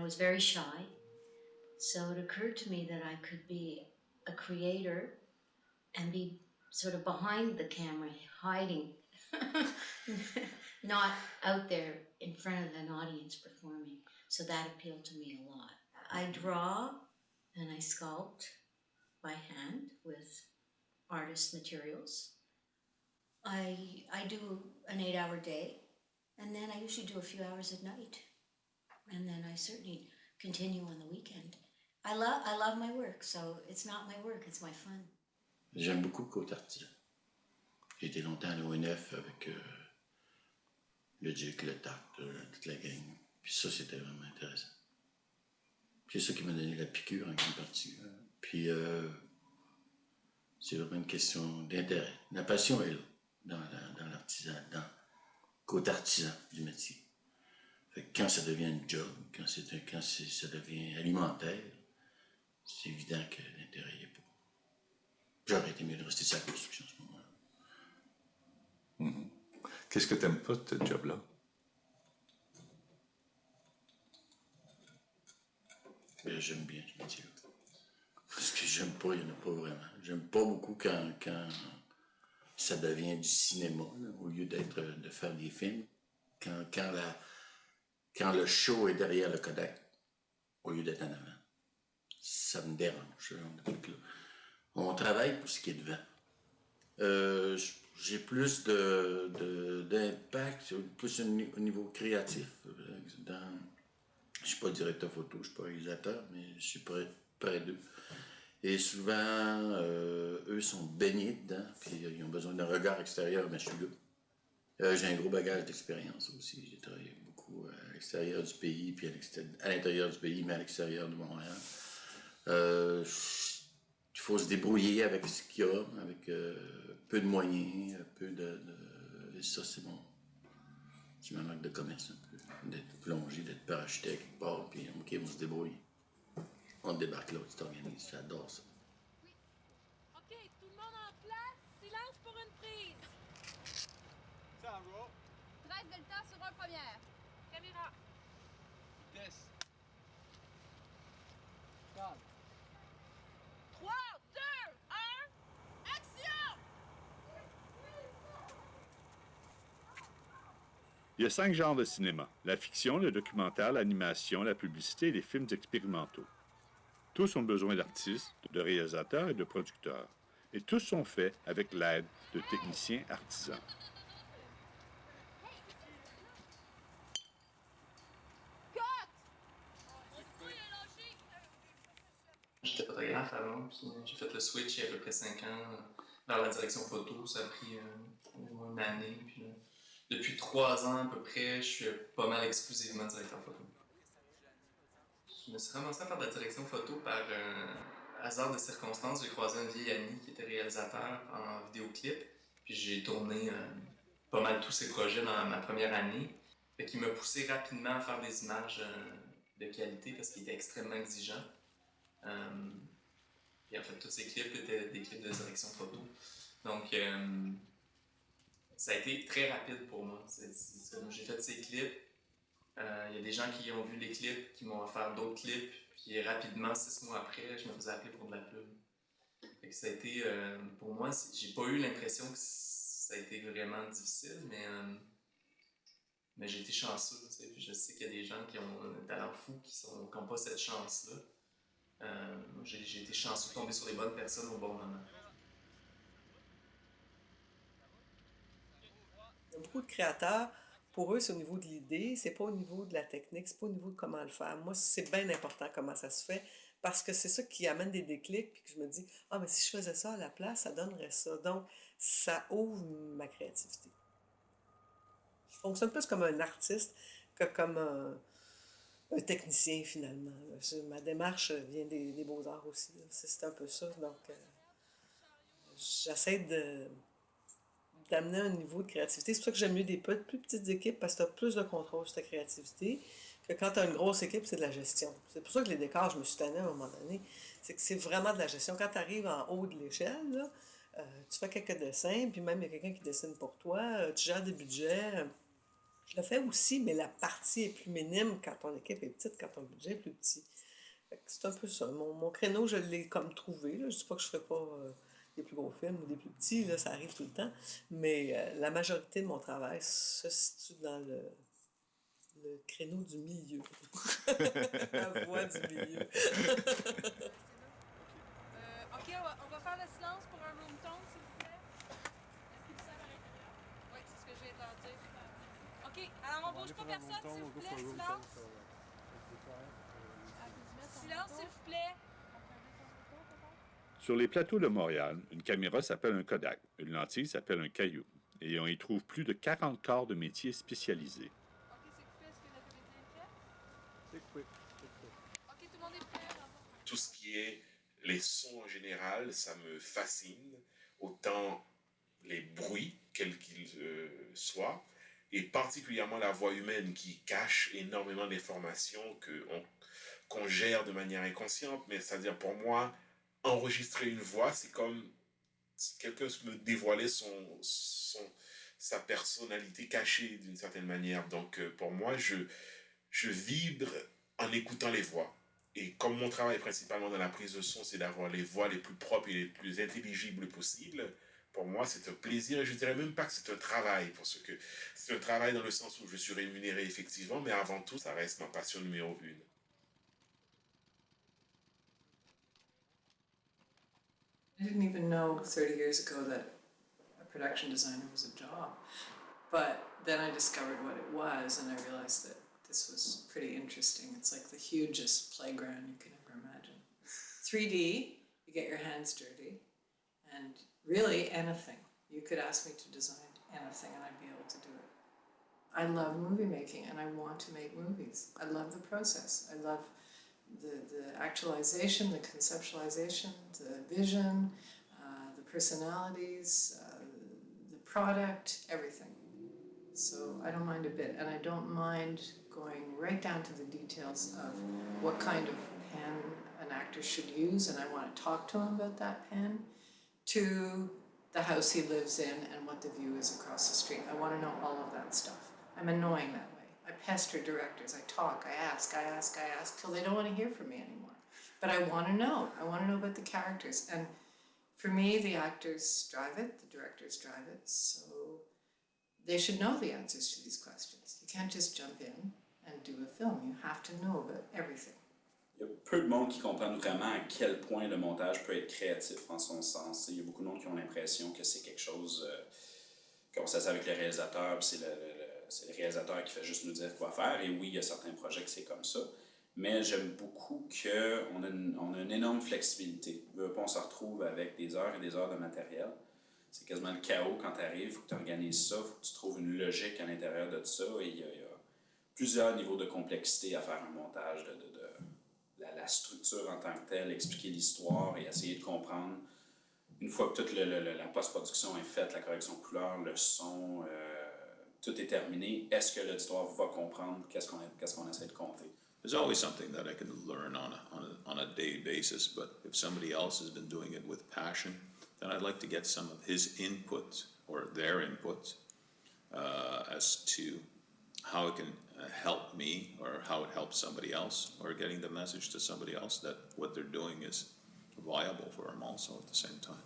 was very shy. So it occurred to me that I could be a creator and be sort of behind the camera, hiding, not out there in front of an audience performing. So that appealed to me a lot. I draw and I sculpt by hand with artist materials. I do an 8-hour day, and then I usually do a few hours at night. And then I certainly continue on the weekend. I love my work, so it's not my work, it's my fun. J'aime beaucoup le côté artisan. J'ai été longtemps à l'ONF avec le Duc, le Tact, toute la gang. Puis ça, c'était vraiment intéressant. C'est ça qui m'a donné la piqûre en grande partie. Puis c'est vraiment une question d'intérêt. La passion est là, dans l'artisan, dans le côté artisan du métier. Fait que quand ça devient un job, quand ça devient alimentaire, c'est évident que l'intérêt est pas. J'aurais été mieux de rester sur la construction à ce moment-là. Mm-hmm. Qu'est-ce que t'aimes pas de ce job-là? Ben, j'aime bien ce métier-là. Ce que j'aime pas, il n'y en a pas vraiment. J'aime pas beaucoup quand ça devient du cinéma, là, au lieu de faire des films. Quand le show est derrière le Kodak, au lieu d'être en avant. Ça me dérange, ce genre de truc-là. On travaille pour ce qui est devant. J'ai plus d'impact, plus au niveau créatif. Je suis pas directeur photo, je suis pas réalisateur, mais je suis près d'eux. Et souvent, eux sont baignés dedans, puis ils ont besoin d'un regard extérieur, mais je suis là. J'ai un gros bagage d'expérience aussi. J'ai travaillé beaucoup à l'extérieur du pays, puis à l'intérieur du pays, mais à l'extérieur de Montréal. Il faut se débrouiller avec ce qu'il y a, avec peu de moyens, peu de... Et ça, c'est bon. C'est ma marque de commerce un peu. D'être plongé, d'être parachuté quelque part, puis OK, on se débrouille. On débarque là, tu t'organises, j'adore ça. Oui. OK, tout le monde en place, silence pour une prise. Ça va. 13 delta sur un première. Caméra. Vitesse. Calme. 3, 2, 1, action! Il y a 5 genres de cinéma: la fiction, le documentaire, l'animation, la publicité et les films expérimentaux. Tous ont besoin d'artistes, de réalisateurs et de producteurs. Et tous sont faits avec l'aide de techniciens artisans. J'étais photographe avant, puis j'ai fait le switch il y a à peu près 5 ans vers la direction photo. Ça a pris une année. Puis là, depuis 3 ans à peu près, je suis pas mal exclusivement directeur photo. Je me suis ramassé à faire de la direction photo par hasard de circonstances. J'ai croisé un vieil ami qui était réalisateur en vidéoclip. Puis j'ai tourné pas mal tous ses projets dans ma première année. Fait qu'il m'a poussé rapidement à faire des images de qualité parce qu'il était extrêmement exigeant. Et en fait, tous ces clips étaient des clips de direction photo. Donc, ça a été très rapide pour moi. J'ai fait ces clips. Il y a des gens qui ont vu les clips, qui m'ont offert d'autres clips. Puis rapidement, 6 mois après, je me faisais appeler pour de la pub. Fait que ça a été, pour moi, j'ai pas eu l'impression que ça a été vraiment difficile, mais j'ai été chanceux. Puis je sais qu'il y a des gens qui ont un talent fou, qui n'ont pas cette chance-là. J'ai été chanceux de tomber sur les bonnes personnes au bon moment. Il y a beaucoup de créateurs, pour eux, c'est au niveau de l'idée, c'est pas au niveau de la technique, c'est pas au niveau de comment le faire. Moi, c'est bien important comment ça se fait, parce que c'est ça qui amène des déclics, puis que je me dis, ah, mais si je faisais ça à la place, ça donnerait ça. Donc, ça ouvre ma créativité. Je fonctionne plus comme un artiste que comme un technicien, finalement. Ma démarche vient des beaux-arts aussi. C'est un peu ça. Donc, j'essaie d'amener un niveau de créativité. C'est pour ça que j'aime mieux des plus petites équipes, parce que tu as plus de contrôle sur ta créativité que quand tu as une grosse équipe, c'est de la gestion. C'est pour ça que les décors, je me suis tannée à un moment donné. C'est que c'est vraiment de la gestion. Quand tu arrives en haut de l'échelle, là, tu fais quelques dessins, puis même il y a quelqu'un qui dessine pour toi, tu gères des budgets. Je le fais aussi, mais la partie est plus minime quand ton équipe est petite, quand ton budget est plus petit. Fait que c'est un peu ça. Mon créneau, je l'ai comme trouvé. Là. Je ne dis pas que je ne ferai pas des plus gros films ou des plus petits, là, ça arrive tout le temps. Mais la majorité de mon travail se situe dans le créneau du milieu. La voie du milieu. OK, on va faire le silence pour un room tone, s'il vous plaît. Est-ce qu'il vous sert à l'intérieur? Oui, c'est ce que j'ai entendu. OK, alors on bouge pas personne, s'il vous plaît. Silence. Silence, s'il vous plaît. Sur les plateaux de Montréal, une caméra s'appelle un Kodak, une lentille s'appelle un Caillou, et on y trouve plus de 40 corps de métiers spécialisés. OK, c'est coupé. Est-ce que la comédie est prête? C'est coupé. OK, tout le monde est prêt? Tout ce qui est les sons en général, ça me fascine, autant les bruits, quels qu'ils soient, et particulièrement la voix humaine qui cache énormément d'informations qu'on gère de manière inconsciente, mais c'est-à-dire pour moi, enregistrer une voix, c'est comme si quelqu'un me dévoilait sa personnalité cachée d'une certaine manière. Donc pour moi, je vibre en écoutant les voix. Et comme mon travail principalement dans la prise de son, c'est d'avoir les voix les plus propres et les plus intelligibles possibles, pour moi, c'est un plaisir. Et je dirais même pas que c'est un travail, parce que c'est un travail dans le sens où je suis rémunéré effectivement, mais avant tout, ça reste ma passion numéro 1. I didn't even know 30 years ago that a production designer was a job. But then I discovered what it was, and I realized that this was pretty interesting. It's like the hugest playground you can ever imagine. 3D, you get your hands dirty, and really anything. You could ask me to design anything, and I'd be able to do it. I love movie making, and I want to make movies. I love the process. I love the actualization, the conceptualization, the vision, the personalities, the product, everything. So I don't mind a bit, and I don't mind going right down to the details of what kind of pen an actor should use, and I want to talk to him about that pen, to the house he lives in and what the view is across the street. I want to know all of that stuff. I'm annoying that way. I pester directors, I talk, I ask, till they don't want to hear from me anymore. But I want to know. I want to know about the characters. And for me, the actors drive it, the directors drive it, so they should know the answers to these questions. You can't just jump in and do a film. You have to know about everything. Il y a peu de monde qui comprennent vraiment à quel point le montage peut être créatif en son sens. Il y a beaucoup de monde qui ont l'impression que c'est quelque chose qu'on s'assied avec le réalisateur, puis c'est le réalisateur qui fait juste nous dire quoi faire. Et oui, il y a certains projets que c'est comme ça. Mais j'aime beaucoup qu'on a une énorme flexibilité. On se retrouve avec des heures et des heures de matériel. C'est quasiment le chaos quand tu arrives. Il faut que tu organises ça, il faut que tu trouves une logique à l'intérieur de tout ça. Et il y a plusieurs niveaux de complexité à faire un montage, la structure en tant que telle, expliquer l'histoire et essayer de comprendre. Une fois que toute la post-production est faite, la correction de couleur, le son, tout est terminé, est-ce que l'auditoire va comprendre qu'est-ce qu'on essaie de compter? There's always something that I can learn on a daily basis, but if somebody else has been doing it with passion, then I'd like to get some of his input or their input as to how it can help me or how it helps somebody else, or getting the message to somebody else that what they're doing is viable for them also at the same time.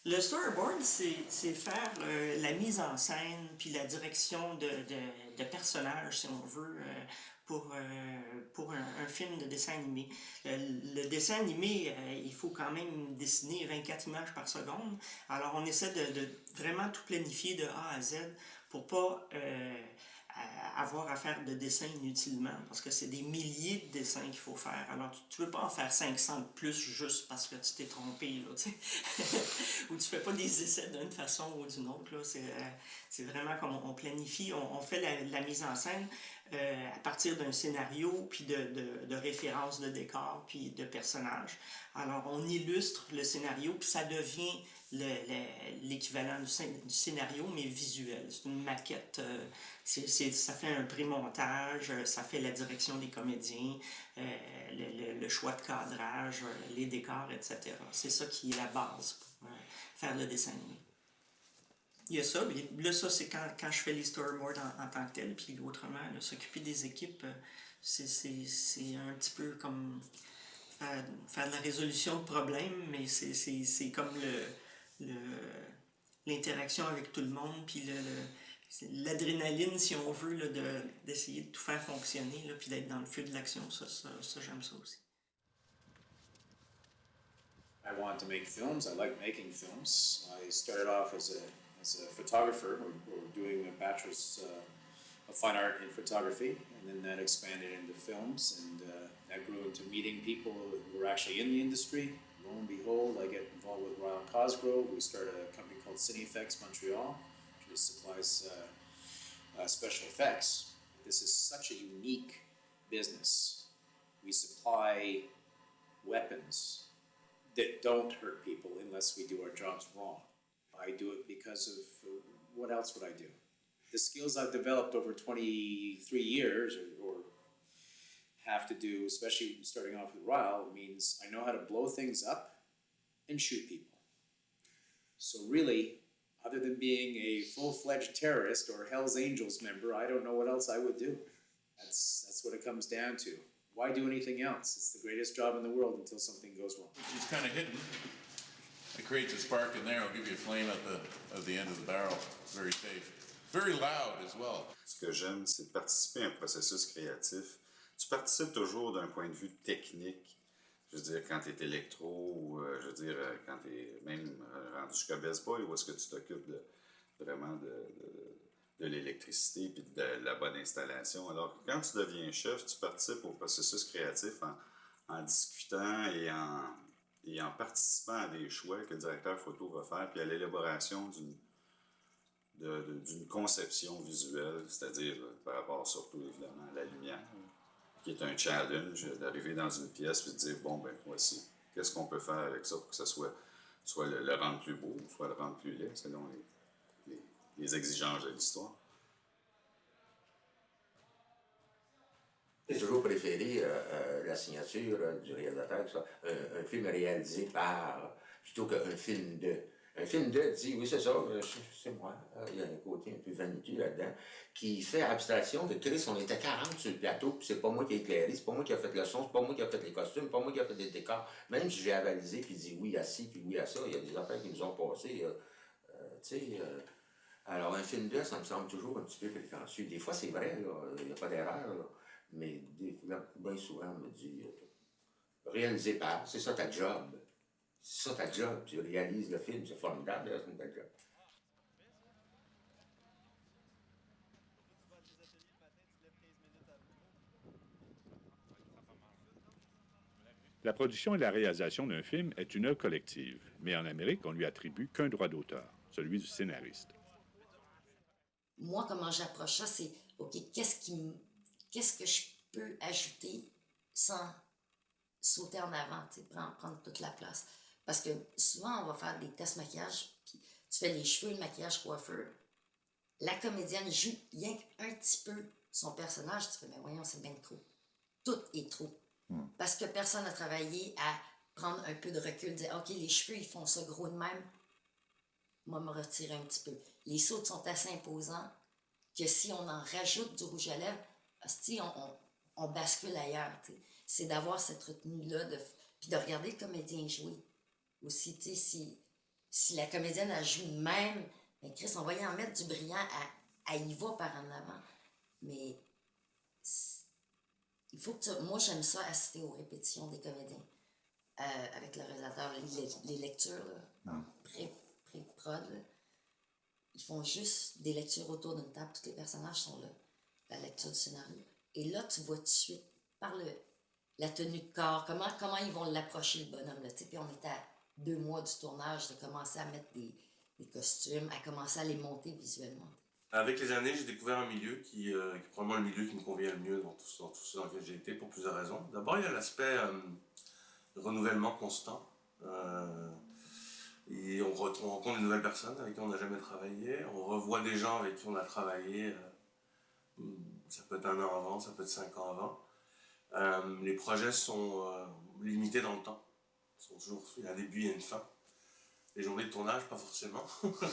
Le storyboard, c'est faire la mise en scène puis la direction de personnages, si on veut, pour un film de dessin animé. Le dessin animé, il faut quand même dessiner 24 images par seconde. Alors, on essaie de vraiment tout planifier de A à Z pour pas avoir à faire de dessins inutilement, parce que c'est des milliers de dessins qu'il faut faire. Alors, tu ne veux pas en faire 500 de plus juste parce que tu t'es trompé, là, tu sais. Ou tu fais pas des essais d'une façon ou d'une autre, là. C'est vraiment comme on planifie, on fait la mise en scène à partir d'un scénario, puis de références de décors, puis de personnages. Alors, on illustre le scénario, puis ça devient l'équivalent du scénario, mais visuel. C'est une maquette. Ça fait un pré-montage, ça fait la direction des comédiens, le choix de cadrage, les décors, etc. C'est ça qui est la base pour faire le dessin animé. il y a ça. Puis là, ça, c'est quand je fais les storyboards en tant que tel. Puis autrement, là, s'occuper des équipes, c'est un petit peu comme faire de la résolution de problèmes, mais c'est comme l'interaction avec tout le monde, puis l'adrénaline, si on veut, là, d'essayer de tout faire fonctionner, là, puis d'être dans le feu de l'action. Ça j'aime ça aussi. I wanted to make films. I like making films. I started off as a photographer, or doing a bachelor's of fine art in photography, and then that expanded into films, and that grew into meeting people who were actually in the industry. Lo and behold, I get involved with Royal Cosgrove. We started a company called CineFX Montreal, which supplies special effects. This is such a unique business. We supply weapons that don't hurt people unless we do our jobs wrong. I do it because of what else would I do? The skills I've developed over 23 years or have to do, especially starting off with Ryle, means I know how to blow things up and shoot people. So really, other than being a full-fledged terrorist or Hell's Angels member, I don't know what else I would do. That's what it comes down to. Why do anything else? It's the greatest job in the world until something goes wrong. It's kind of hidden. It creates a spark in there. It'll give you a flame at the end of the barrel. It's very safe. Very loud as well. Ce que j'aime, c'est de participer à un processus créatif. Tu participes toujours d'un point de vue technique. Je veux dire, quand tu es électro, ou je veux dire, quand tu es même rendu jusqu'à Best Boy, où est-ce que tu t'occupes vraiment de l'électricité et de la bonne installation. Alors, quand tu deviens chef, tu participes au processus créatif en discutant et en participant à des choix que le directeur photo va faire, puis à l'élaboration d'une conception visuelle, c'est-à-dire par rapport surtout évidemment à la lumière, qui est un challenge d'arriver dans une pièce et de dire, bon, ben voici, qu'est-ce qu'on peut faire avec ça pour que ça soit le rendre plus beau, soit le rendre plus laid, selon les exigences de l'histoire. J'ai toujours préféré la signature du réalisateur, ça. Un film réalisé par, plutôt qu'un film de. Un film de dit, oui, c'est ça, c'est moi. Il y a un côté un peu vaniteux là-dedans, qui fait abstraction de Chris, on était 40 sur le plateau, puis c'est pas moi qui ai éclairé, c'est pas moi qui a fait le son, c'est pas moi qui a fait les costumes, c'est pas moi qui a fait les décors. Même si j'ai avalisé, puis dit oui à ci, puis oui à ça, il y a des affaires qui nous ont passé. Alors, un film de, ça me semble toujours un petit peu prétentieux. Des fois, c'est vrai, il n'y a pas d'erreur, là. Mais bien souvent, on me dit réalisé par, c'est ça ta job. C'est ça ta job. Tu réalises le film, c'est formidable, c'est ta job. La production et la réalisation d'un film est une œuvre collective, mais en Amérique, on lui attribue qu'un droit d'auteur, celui du scénariste. Moi, comment j'approche ça, c'est, OK, qu'est-ce que je peux ajouter sans sauter en avant, prendre toute la place. Parce que souvent, on va faire des tests maquillage, puis tu fais les cheveux, le maquillage, coiffeur. La comédienne joue rien qu'un petit peu son personnage, tu fais, mais voyons, c'est bien trop. Tout est trop. Parce que personne n'a travaillé à prendre un peu de recul, dire, OK, les cheveux, ils font ça gros de même. Moi, me retirer un petit peu. Les sauts sont assez imposants que si on en rajoute du rouge à lèvres, on bascule ailleurs. T'sais. C'est d'avoir cette retenue-là, puis de regarder le comédien jouer. Aussi, tu sais, si la comédienne a joué de même, ben Chris, on va y en mettre du brillant, elle y va par en avant. Mais il faut que moi, j'aime ça, assister aux répétitions des comédiens. Avec le réalisateur, les lectures, là, pré-prod, là, ils font juste des lectures autour d'une table, tous les personnages sont là, la lecture du scénario. Et là, tu vois tout de suite, par la tenue de corps, comment ils vont l'approcher, le bonhomme, là, puis on est à 2 mois du tournage, de commencer à mettre des costumes, à commencer à les monter visuellement. Avec les années, j'ai découvert un milieu qui est probablement le milieu qui me convient le mieux dans tout ce dans lequel j'ai été, pour plusieurs raisons. D'abord, il y a l'aspect renouvellement constant. Et on rencontre de nouvelles personnes avec qui on n'a jamais travaillé. On revoit des gens avec qui on a travaillé. Ça peut être 1 an avant, ça peut être 5 ans avant. Les projets sont limités dans le temps. Il y a un début et une fin. Les journées de tournage, pas forcément.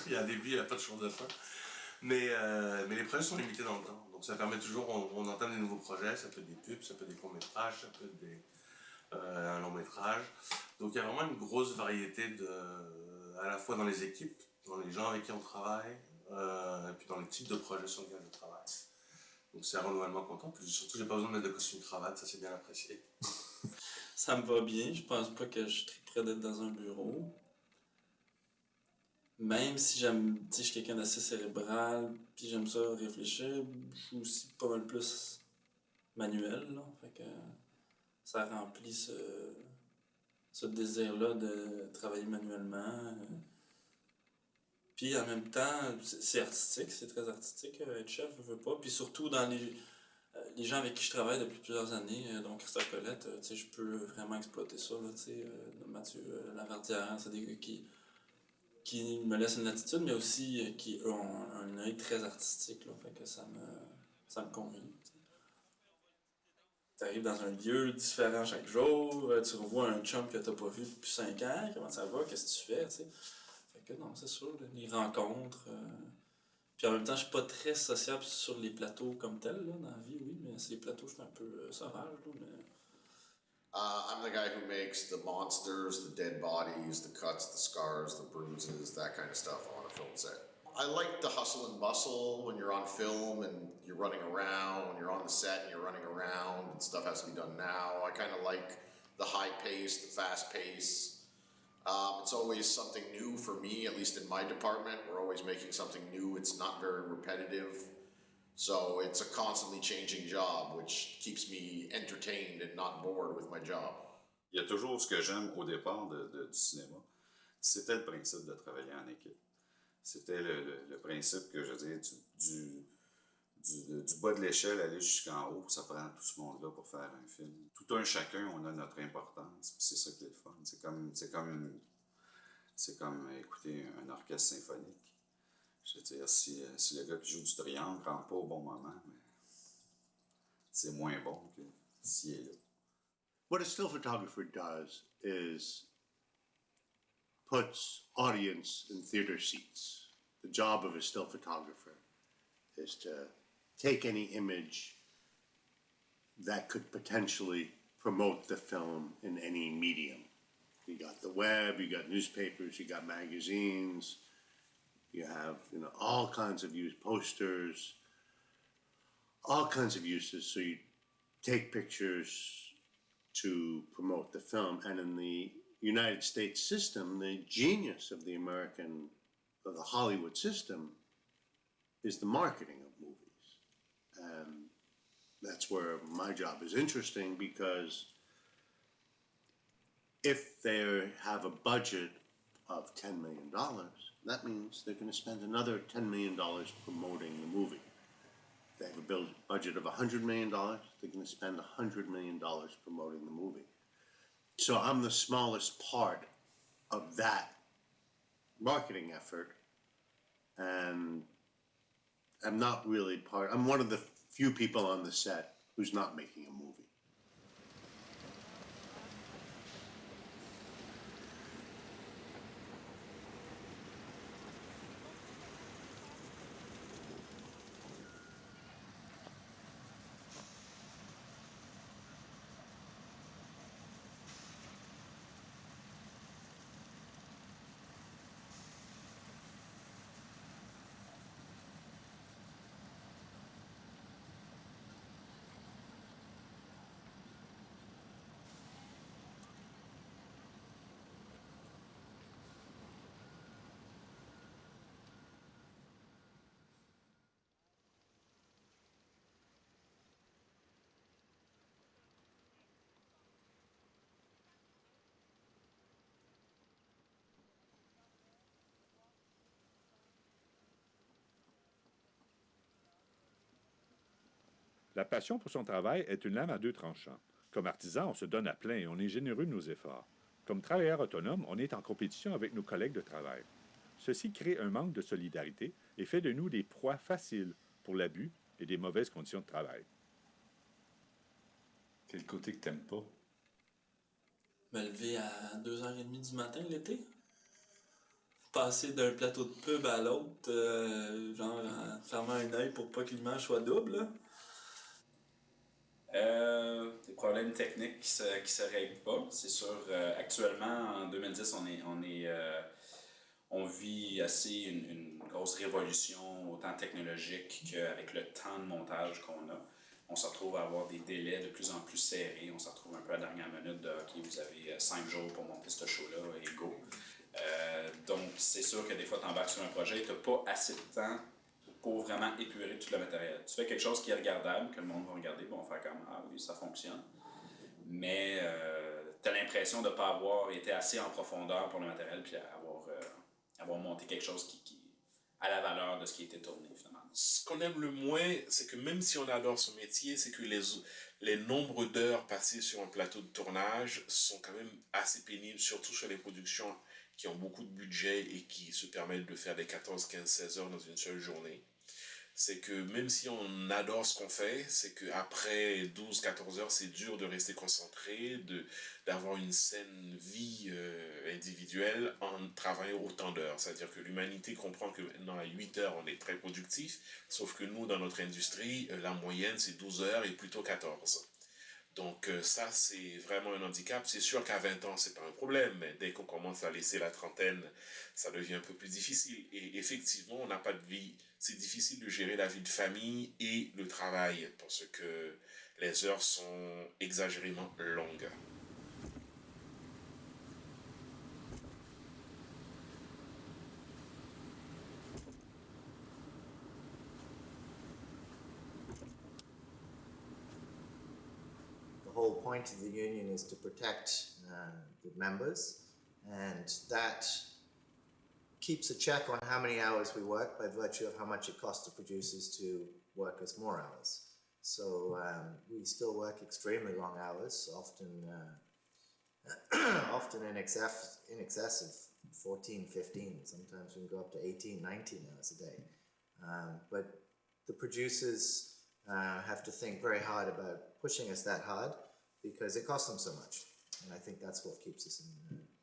Il y a un début, il n'y a pas de chose à faire. Mais les projets sont limités dans le temps. Donc ça permet toujours, on entame des nouveaux projets, ça peut être des pubs, ça peut être des courts-métrages, ça peut être un long-métrage. Donc il y a vraiment une grosse variété à la fois dans les équipes, dans les gens avec qui on travaille, et puis dans les types de projets sur lesquels je travaille. Donc c'est un renouvellement content. Puis surtout, j'ai pas besoin de mettre de costume-cravate, ça c'est bien apprécié. Ça me va bien, je pense pas que je suis prêt d'être dans un bureau. Même si j'aime, tu sais, je suis quelqu'un d'assez cérébral, puis j'aime ça réfléchir, je suis aussi pas mal plus manuel, là. Fait que ça remplit ce désir-là de travailler manuellement. Puis en même temps, c'est artistique, c'est très artistique, être chef, je veux pas. Puis surtout dans les gens avec qui je travaille depuis plusieurs années, dont Christophe Colette, tu sais, je peux vraiment exploiter ça, là, tu sais, Mathieu Laverdière, c'est des gars qui me laissent une attitude, mais aussi qui eux, ont un œil très artistique, là, fait que ça me convient. Tu arrives dans un lieu différent chaque jour, tu revois un chum que t'as pas vu depuis 5 ans, comment ça va, qu'est-ce que tu fais, tu sais. Fait que non, c'est sûr, là, les rencontres. Puis en même temps, je suis pas très sociable sur les plateaux comme tel, là, dans la vie, oui, mais c'est les plateaux, je suis un peu sauvage, là, mais... I'm the guy who makes the monsters, the dead bodies, the cuts, the scars, the bruises, that kind of stuff on a film set. I like the hustle and bustle when you're on film and you're running around, when you're on the set and you're running around and stuff has to be done now. I kind of like the high pace, the fast pace. It's always something new for me, at least in my department. We're always making something new. It's not very repetitive. So it's a constantly changing job, which keeps me entertained and not bored with my job. Il y a toujours ce que j'aime au départ du cinéma, c'était le principe de travailler en équipe. C'était le principe que, je veux dire, du bas de l'échelle aller jusqu'en haut, ça prend tout ce monde-là pour faire un film. Tout un chacun, on a notre importance, puis c'est ça qui est le fun. C'est comme écouter un orchestre symphonique. Je veux dire, si le gars qui joue du triangle ne rentre pas au bon moment, c'est moins bon que s'il est là. What a still photographer does is puts audience in theater seats. The job of a still photographer is to take any image that could potentially promote the film in any medium. You got the web, you got newspapers, you got magazines, you have, all kinds of posters, all kinds of uses. So you take pictures to promote the film. And in the United States system, the genius of the Hollywood system is the marketing of movies. And that's where my job is interesting, because if they have a budget of $10 million, that means they're going to spend another $10 million promoting the movie. If they have a budget of $100 million, they're going to spend $100 million promoting the movie. So I'm the smallest part of that marketing effort, and I'm not really I'm one of the few people on the set who's not making a movie. La passion pour son travail est une lame à deux tranchants. Comme artisan, on se donne à plein et on est généreux de nos efforts. Comme travailleur autonome, on est en compétition avec nos collègues de travail. Ceci crée un manque de solidarité et fait de nous des proies faciles pour l'abus et des mauvaises conditions de travail. Quel côté que t'aimes pas? Me lever à 2h30 du matin l'été. passer d'un plateau de pub à l'autre, genre en fermant un œil pour pas que l'image soit double, là. Des problèmes techniques qui se règlent pas. C'est sûr, actuellement, en 2010, on vit assez une grosse révolution, autant technologique qu'avec le temps de montage qu'on a. On se retrouve à avoir des délais de plus en plus serrés. On se retrouve un peu à la dernière minute de « OK, vous avez 5 jours pour monter ce show-là et go ». Donc, c'est sûr que des fois, tu embarques sur un projet et tu n'as pas assez de temps pour vraiment épurer tout le matériel. Tu fais quelque chose qui est regardable, que le monde va regarder, bon, on va faire comme « Ah oui, ça fonctionne ». Mais tu as l'impression de ne pas avoir été assez en profondeur pour le matériel puis avoir monté quelque chose qui a la valeur de ce qui a été tourné, finalement. Ce qu'on aime le moins, c'est que même si on adore son métier, c'est que les nombres d'heures passées sur un plateau de tournage sont quand même assez pénibles, surtout sur les productions qui ont beaucoup de budget et qui se permettent de faire des 14, 15, 16 heures dans une seule journée. C'est que même si on adore ce qu'on fait, c'est qu'après 12, 14 heures, c'est dur de rester concentré, d'avoir une saine vie individuelle en travaillant autant d'heures. C'est-à-dire que l'humanité comprend que maintenant à 8 heures, on est très productif, sauf que nous, dans notre industrie, la moyenne, c'est 12 heures et plutôt 14. Donc ça, c'est vraiment un handicap. C'est sûr qu'à 20 ans, c'est pas un problème, mais dès qu'on commence à laisser la trentaine, ça devient un peu plus difficile. Et effectivement, on n'a pas de vie. C'est difficile de gérer la vie de famille et le travail, parce que les heures sont exagérément longues. The whole point of the union is to protect the members, and that keeps a check on how many hours we work by virtue of how much it costs the producers to work us more hours. So we still work extremely long hours, often in excess of 14, 15. Sometimes we can go up to 18, 19 hours a day. But the producers have to think very hard about pushing us that hard because it costs them so much. And I think that's what keeps us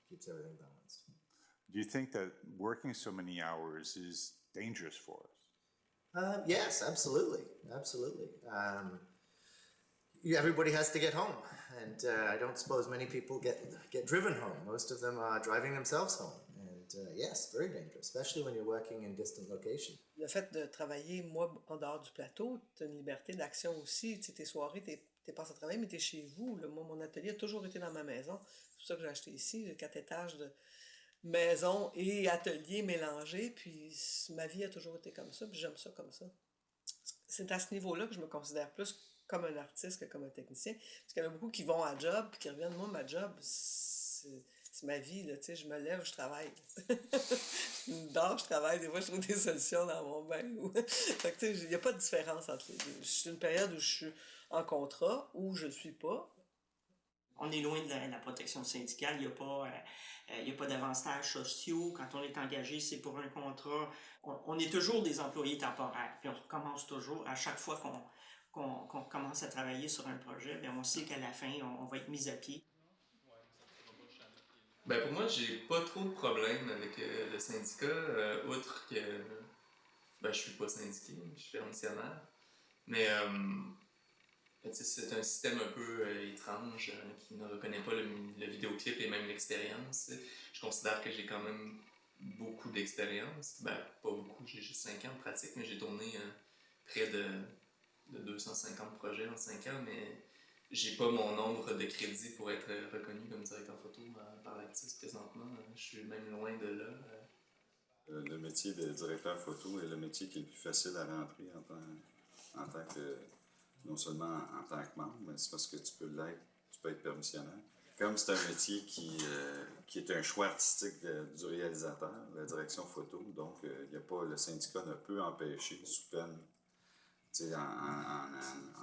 keeps everything balanced. Do you think that working so many hours is dangerous for us? Yes, absolutely, absolutely. Everybody has to get home, and I don't suppose many people get driven home. Most of them are driving themselves home, and yes, very dangerous, especially when you're working in distant locations. Le fait de travailler, moi, en dehors du plateau, tu as une liberté d'action aussi. Tu sais, tes soirées, t'es pas à travailler, mais t'es chez vous. Là. Moi, mon atelier a toujours été dans ma maison. C'est pour ça que j'ai acheté ici, j'ai 4 étages de maison et atelier mélangés. Puis ma vie a toujours été comme ça, puis j'aime ça comme ça. C'est à ce niveau-là que je me considère plus comme un artiste que comme un technicien. Parce qu'il y en a beaucoup qui vont à job, puis qui reviennent. Moi, ma job, c'est ma vie, là, tu sais, je me lève, je travaille. Je me dors, je travaille. Des fois, je trouve des solutions dans mon bain. Fait que, tu sais, il n'y a pas de différence entre les deux. Je suis une période où je suis en contrat, où je ne le suis pas. On est loin de la protection syndicale. Il n'y a pas d'avantages sociaux. Quand on est engagé, c'est pour un contrat. On est toujours des employés temporaires. Puis on recommence toujours. À chaque fois qu'on commence à travailler sur un projet, bien, on sait qu'à la fin, on va être mis à pied. Ben pour moi, j'ai pas trop de problème avec le syndicat, outre que ben, je suis pas syndiqué, je suis permissionnaire. Mais c'est un système un peu étrange qui ne reconnaît pas le vidéoclip et même l'expérience. Je considère que j'ai quand même beaucoup d'expérience. Ben, pas beaucoup, j'ai juste 5 ans de pratique, mais j'ai tourné près de 250 projets en 5 ans, mais j'ai pas mon nombre de crédits pour être reconnu comme directeur photo par l'artiste présentement. Je suis même loin de là. Le métier de directeur photo est le métier qui est le plus facile à rentrer en tant que, non seulement en tant que membre, mais c'est parce que tu peux l'être, tu peux être permissionnaire. Comme c'est un métier qui est un choix artistique du réalisateur, la direction photo, donc il y a pas, le syndicat ne peut empêcher sous peine,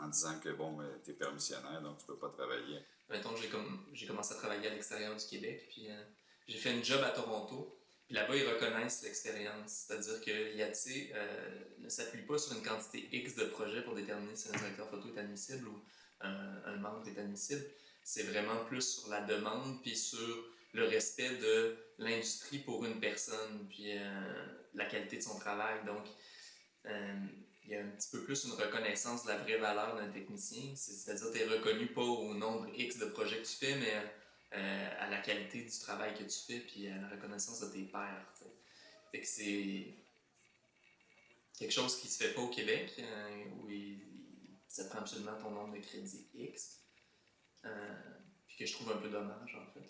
en disant que bon, tu es permissionnaire, donc tu peux pas travailler. Mettons, j'ai commencé à travailler à l'extérieur du Québec, puis j'ai fait une job à Toronto, puis là-bas, ils reconnaissent l'expérience. C'est-à-dire que l'IATSE ne s'appuie pas sur une quantité X de projets pour déterminer si un directeur photo est admissible ou un membre est admissible. C'est vraiment plus sur la demande, puis sur le respect de l'industrie pour une personne, puis la qualité de son travail. Donc, il y a un petit peu plus une reconnaissance de la vraie valeur d'un technicien. C'est-à-dire que tu es reconnu pas au nombre X de projets que tu fais, mais à la qualité du travail que tu fais, puis à la reconnaissance de tes pairs. T'sais. Fait que c'est quelque chose qui se fait pas au Québec, où ça prend absolument ton nombre de crédits X. Puis que je trouve un peu dommage, en fait.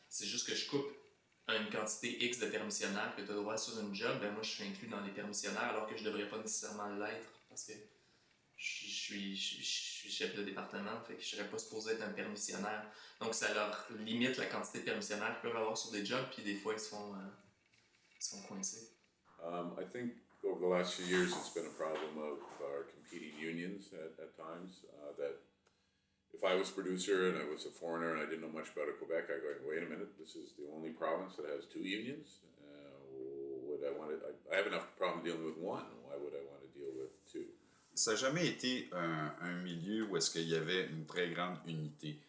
C'est juste que je coupe une quantité X de permissionnaires que tu as droit sur une job, ben moi je suis inclus dans les permissionnaires alors que je devrais pas nécessairement l'être parce que je suis chef de département, fait que je serais pas supposé être un permissionnaire. Donc ça leur limite la quantité de permissionnaires qu'ils peuvent avoir sur des jobs, puis des fois ils se font coincer. I think over the last few years it's been a problem of our competing unions at times that if I was a producer and I was a foreigner and I didn't know much about Quebec, I go, wait a minute, this is the only province that has 2 unions? I have enough problem dealing with one. Why would I want to deal with 2? Ça n'a jamais été un milieu où est-ce qu'il y avait une très grande unité.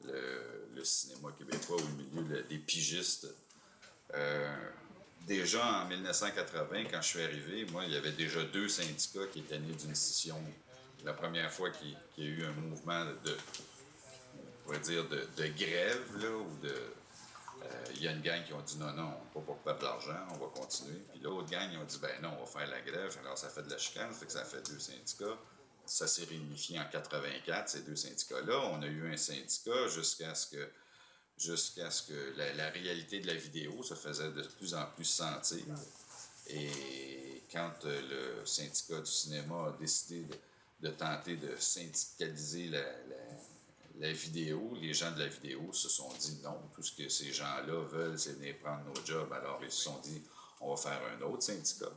Le cinéma québécois, ou le milieu des pigistes. Déjà en 1980, quand je suis arrivé, moi, il y avait déjà 2 syndicats qui étaient nés d'une scission. La première fois qu'il y a eu un mouvement de grève, là, ou il y a une gang qui ont dit non, pas pour perdre de l'argent, on va continuer. Puis l'autre gang, ils ont dit ben non, on va faire la grève. Alors ça fait de la chicane, ça fait que ça fait 2 syndicats. Ça s'est réunifié en 84, ces 2 syndicats-là. On a eu un syndicat jusqu'à ce que la réalité de la vidéo se faisait de plus en plus sentir. Et quand le syndicat du cinéma a décidé de tenter de syndicaliser la vidéo, les gens de la vidéo se sont dit non, tout ce que ces gens-là veulent, c'est venir prendre nos jobs. Alors ils se sont dit, on va faire un autre syndicat.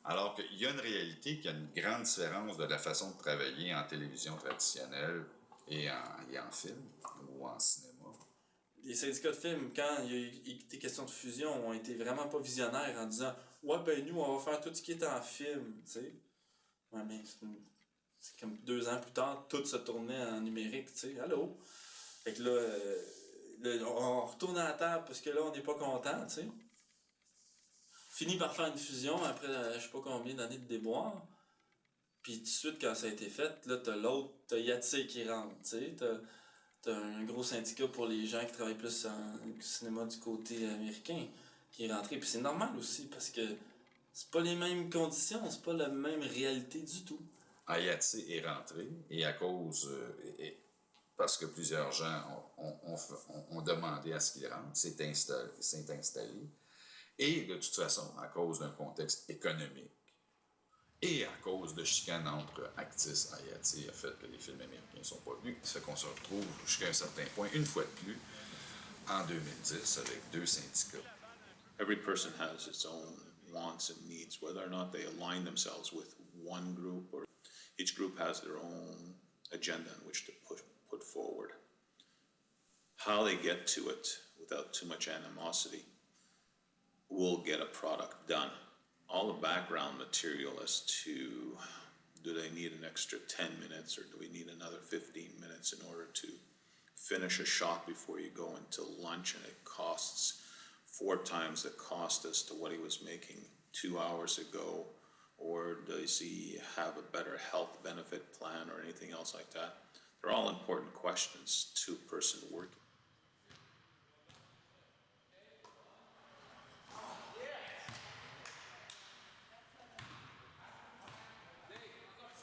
Alors qu'il y a une réalité, qu'il y a une grande différence de la façon de travailler en télévision traditionnelle et en film ou en cinéma. Les syndicats de films, quand il y a été question de fusion, ont été vraiment pas visionnaires en disant « Ouais, ben nous, on va faire tout ce qui est en film, tu sais. » Ouais, mais c'est comme 2 ans plus tard, tout se tournait en numérique, tu sais. Allô? Fait que là, on retourne à la table parce que là, on n'est pas content, tu sais. Fini par faire une fusion après je sais pas combien d'années de déboire. Puis tout de suite, quand ça a été fait, là, t'as Yatsé qui rentre, tu sais. T'as un gros syndicat pour les gens qui travaillent plus en cinéma du côté américain qui est rentré. Puis c'est normal aussi parce que c'est pas les mêmes conditions, c'est pas la même réalité du tout. Ayatsé est rentré et à cause, parce que plusieurs gens ont demandé à ce qu'il rentre, s'est installé. Et de toute façon, à cause d'un contexte économique et à cause de chicanes entre Actis et Ayatsé, a fait que les films américains ne sont pas venus. Ça fait qu'on se retrouve jusqu'à un certain point, une fois de plus, en 2010, avec 2 syndicats. Every person has its own wants and needs, whether or not they align themselves with one group, or each group has their own agenda in which to put forward. How they get to it without too much animosity will get a product done. All the background material as to do they need an extra 10 minutes or do we need another 15 minutes in order to finish a shot before you go into lunch, and it costs 4 times the cost as to what he was making 2 hours ago, or does he have a better health benefit plan or anything else like that? They're all important questions to a person working.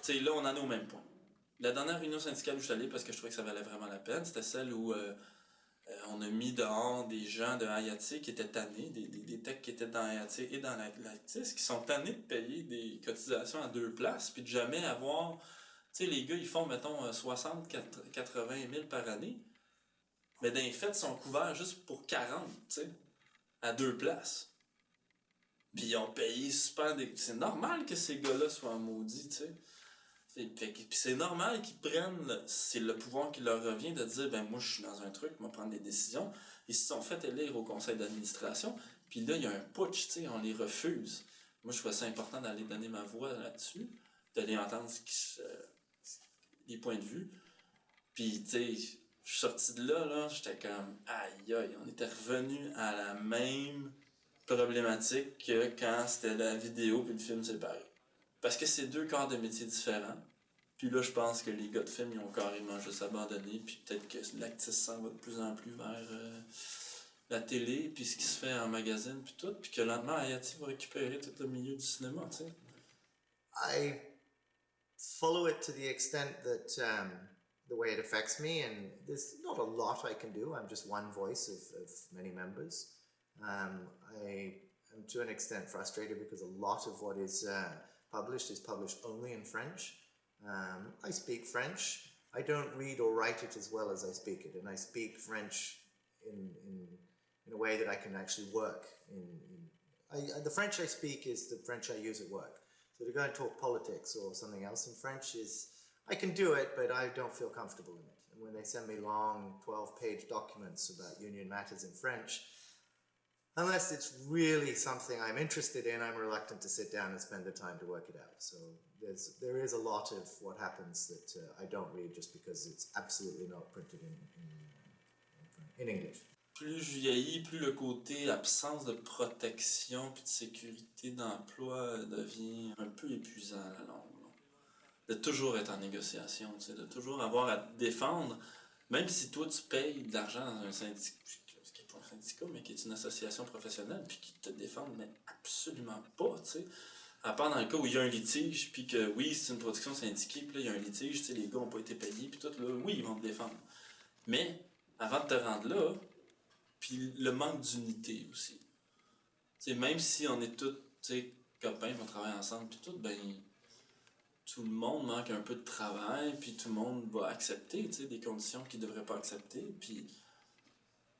T'sais, là, on en est au même point. La dernière réunion syndicale où je suis allé, parce que je trouvais que ça valait vraiment la peine, c'était celle où on a mis dehors des gens de Ayatsé qui étaient tannés, des techs qui étaient dans Ayatsé et dans l'Actis, qui sont tannés de payer des cotisations à 2 places, puis de jamais avoir... Tu sais, les gars, ils font, mettons, 60, 80 000 par année, mais dans les faits, ils sont couverts juste pour 40, tu sais, à 2 places. Puis ils ont payé super... C'est normal que ces gars-là soient maudits, tu sais. Puis c'est normal qu'ils prennent, c'est le pouvoir qui leur revient de dire, ben moi je suis dans un truc, je vais prendre des décisions. Ils se sont fait élire au conseil d'administration, puis là il y a un putsch, tu sais, on les refuse. Moi je trouvais ça important d'aller donner ma voix là-dessus, d'aller entendre les points de vue. Puis tu sais, Je suis sorti de là, j'étais comme, aïe aïe, on était revenu à la même problématique que quand c'était la vidéo puis le film séparé. Parce que c'est deux corps de métier différents. Puis là, je pense que les gars de film, ils ont carrément juste abandonné. Puis peut-être que l'actrice s'en va de plus en plus vers la télé, puis ce qui se fait en magazine, puis tout. Puis que lentement, Hayati va récupérer tout le milieu du cinéma, tu sais. I follow it to the extent that the way it affects me, and there's not a lot I can do. I'm just one voice of many members. I am to an extent frustrated because a lot of what is published only in French. I speak French. I don't read or write it as well as I speak it, and I speak French in a way that I can actually work the French I speak is the French I use at work. So to go and talk politics or something else in French I can do it, but I don't feel comfortable in it. And when they send me long 12-page documents about union matters in French, unless it's really something I'm interested in, I'm reluctant to sit down and spend the time to work it out. So there is a lot of what happens that I don't read just because it's absolutely not printed in English. Plus je vieillis, plus le côté absence de protection puis de sécurité d'emploi devient un peu épuisant à la longue. De toujours être en négociation, tu sais, de toujours avoir à te défendre, même si toi tu payes de l'argent dans un syndicat, ce qui n'est pas un syndicat, mais qui est une association professionnelle, puis qui te défendent, mais absolument pas, tu sais. À part dans le cas où il y a un litige, puis que oui, c'est une production syndiquée, puis là il y a un litige, tu sais, les gars n'ont pas été payés, puis tout, là, oui, ils vont te défendre. Mais avant de te rendre là, puis le manque d'unité aussi. T'sais, même si on est tous copains, on travaille ensemble, puis tout, ben tout le monde manque un peu de travail, puis tout le monde va accepter des conditions qu'ils ne devraient pas accepter, puis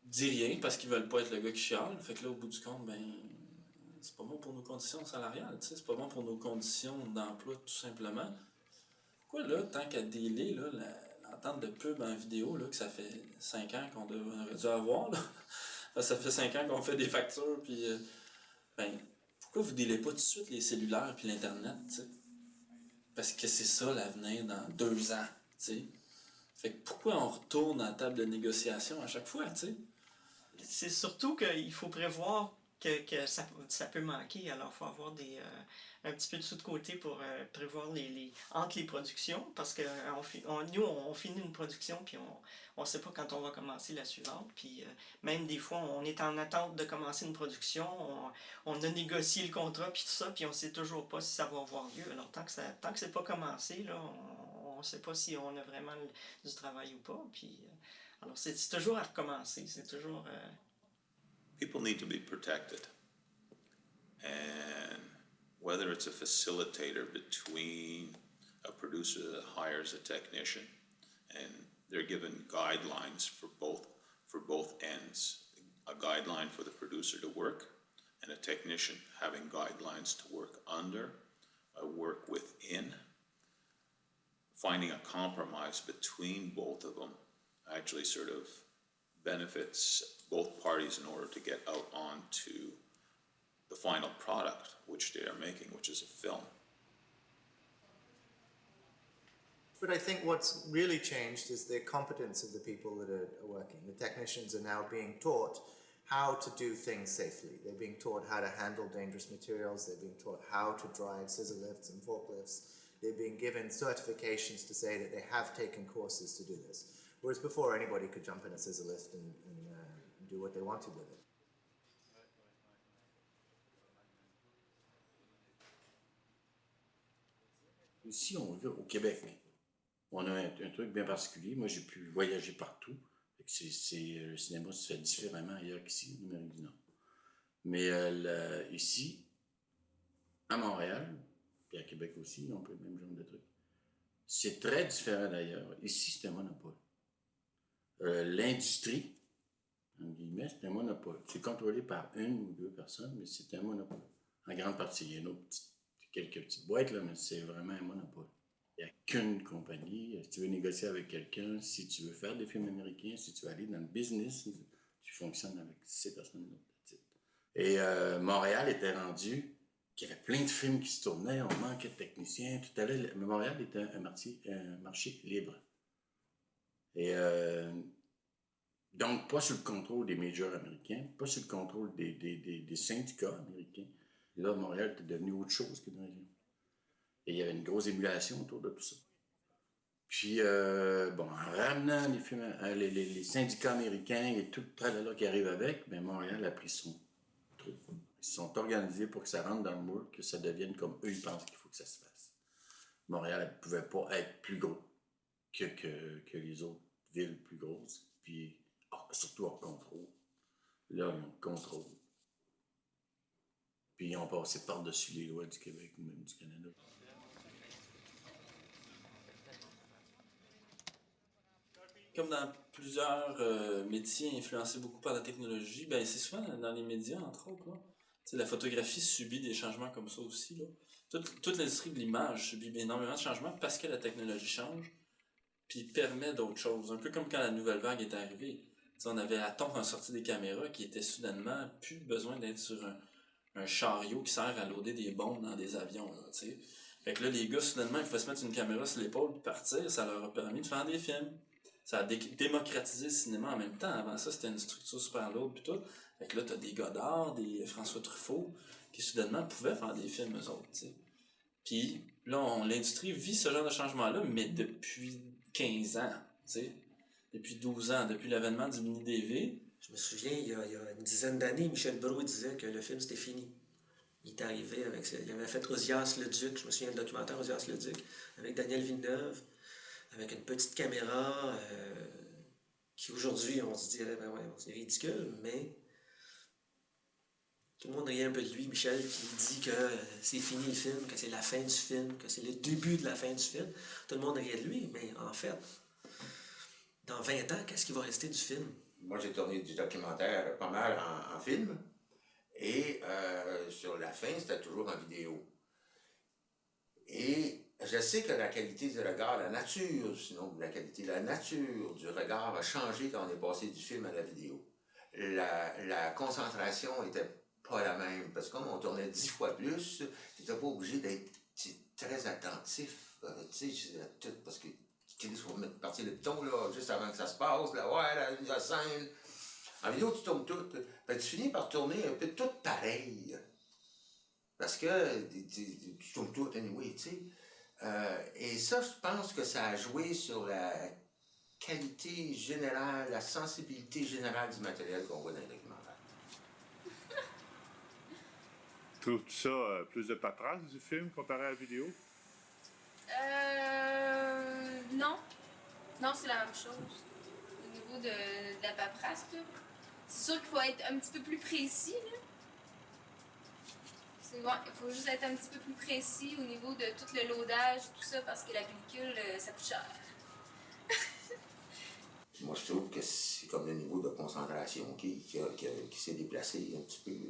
dit rien parce qu'ils veulent pas être le gars qui chiale. Fait que là, au bout du compte, ben c'est pas bon pour nos conditions salariales, c'est pas bon pour nos conditions d'emploi, tout simplement. Pourquoi là, tant qu'à délai, là, l'entente de pub en vidéo, là, que ça fait 5 ans qu'on aurait dû avoir, là. Ça fait 5 ans qu'on fait des factures, puis pourquoi vous délai pas tout de suite les cellulaires puis l'Internet, t'sais? Parce que c'est ça l'avenir dans 2 ans, t'sais. Fait que pourquoi on retourne à la table de négociation à chaque fois, t'sais? C'est surtout qu'il faut prévoir que ça peut manquer, alors il faut avoir un petit peu de sous de côté pour prévoir entre les productions, parce que nous, on finit une production, puis on ne sait pas quand on va commencer la suivante, puis même des fois, on est en attente de commencer une production, on a négocié le contrat, puis tout ça, puis on ne sait toujours pas si ça va avoir lieu. Alors tant que c'est pas commencé, là, on ne sait pas si on a vraiment du travail ou pas, puis alors c'est toujours à recommencer, c'est toujours... People need to be protected. And whether it's a facilitator between a producer that hires a technician and they're given guidelines for both ends, a guideline for the producer to work and a technician having guidelines to work under, work within, finding a compromise between both of them actually sort of benefits both parties in order to get out onto the final product which they are making, which is a film. But I think what's really changed is the competence of the people that are working. The technicians are now being taught how to do things safely. They're being taught how to handle dangerous materials. They're being taught how to drive scissor lifts and forklifts. They're being given certifications to say that they have taken courses to do this. Whereas before, anybody could jump in a scissor lift and do what they wanted with it. Ici, on vit au Québec, on a un truc bien particulier. Moi, j'ai pu voyager partout. Le cinéma se fait différemment ailleurs qu'ici, en Amérique du Nord. Mais ici, à Montréal, puis à Québec aussi, on peut le même genre de truc. C'est très différent d'ailleurs. Ici, c'est un monopole. L'industrie, en guillemets, c'est un monopole. C'est contrôlé par 1 ou 2 personnes, mais c'est un monopole. En grande partie, il y a quelques petites boîtes, là, mais c'est vraiment un monopole. Il n'y a qu'une compagnie. Si tu veux négocier avec quelqu'un, si tu veux faire des films américains, si tu veux aller dans le business, tu fonctionnes avec ces personnes-là. Et Montréal était rendu qu'il y avait plein de films qui se tournaient, on manquait de techniciens, tout allait. Mais Montréal était un marché libre. Et donc, pas sous le contrôle des majors américains, pas sous le contrôle des syndicats américains. Et là, Montréal était devenu autre chose qu'une région. Et il y avait une grosse émulation autour de tout ça. Puis, bon, en ramenant les syndicats américains et tout le tralala qui arrive avec, mais Montréal a pris son truc. Ils se sont organisés pour que ça rentre dans le moule, que ça devienne comme eux, ils pensent qu'il faut que ça se fasse. Montréal ne pouvait pas être plus gros que les autres villes plus grosses, puis surtout hors contrôle. Là, ils ont le contrôle. Puis ils ont passé par-dessus les lois du Québec ou même du Canada. Comme dans plusieurs métiers influencés beaucoup par la technologie, ben c'est souvent dans les médias, entre autres. Là. La photographie subit des changements comme ça aussi. Là. Toute l'industrie de l'image subit énormément de changements parce que la technologie change puis permet d'autres choses. Un peu comme quand la nouvelle vague est arrivée. T'sais, on avait Atom en sortie des caméras qui était soudainement plus besoin d'être sur un chariot qui sert à loader des bombes dans des avions. Là, fait que là, les gars, soudainement, ils pouvaient se mettre une caméra sur l'épaule et partir. Ça leur a permis de faire des films. Ça a démocratisé le cinéma en même temps. Avant ça, c'était une structure super lourde pis tout. Fait que là, t'as des Godard, des François Truffaut, qui soudainement pouvaient faire des films, eux autres, t'sais. Puis là, l'industrie vit ce genre de changement-là, mais depuis 15 ans, t'sais. Depuis 12 ans, depuis l'avènement du mini-DV. Je me souviens, il y a une dizaine d'années, Michel Brault disait que le film, c'était fini. Il est arrivé avec ça. Il avait fait Osias le Duc, je me souviens du documentaire Osias le Duc, avec Daniel Villeneuve, avec une petite caméra qui aujourd'hui, on se dirait, ben ouais, c'est ridicule, mais tout le monde riait un peu de lui, Michel, qui dit que c'est fini le film, que c'est la fin du film, que c'est le début de la fin du film. Tout le monde riait de lui, mais en fait, dans 20 ans, qu'est-ce qui va rester du film? Moi, j'ai tourné du documentaire pas mal en film. Et sur la fin, c'était toujours en vidéo. Et je sais que la qualité du regard, la nature, sinon la qualité de la nature du regard a changé quand on est passé du film à la vidéo. La concentration était pas la même, parce que comme on tournait 10 fois plus, tu n'étais pas obligé d'être très attentif, tu sais, à tout, parce que il faut mettre partir le piton, là, juste avant que ça se passe, là, ouais, la mise en scène. En vidéo, tu tournes tout. Ben, tu finis par tourner un peu tout pareil. Parce que tu tournes tout, anyway, tu sais. Et ça, je pense que ça a joué sur la qualité générale, la sensibilité générale du matériel qu'on voit dans les documentaires. Trouves-tu ça plus de paperasse du film comparé à la vidéo? Non. Non, c'est la même chose. Au niveau de la paperasse, là. C'est sûr qu'il faut être un petit peu plus précis, là. Il faut juste être un petit peu plus précis au niveau de tout le loadage et tout ça, parce que la pellicule, ça coûte cher. Moi, je trouve que c'est comme le niveau de concentration qui s'est déplacé un petit peu.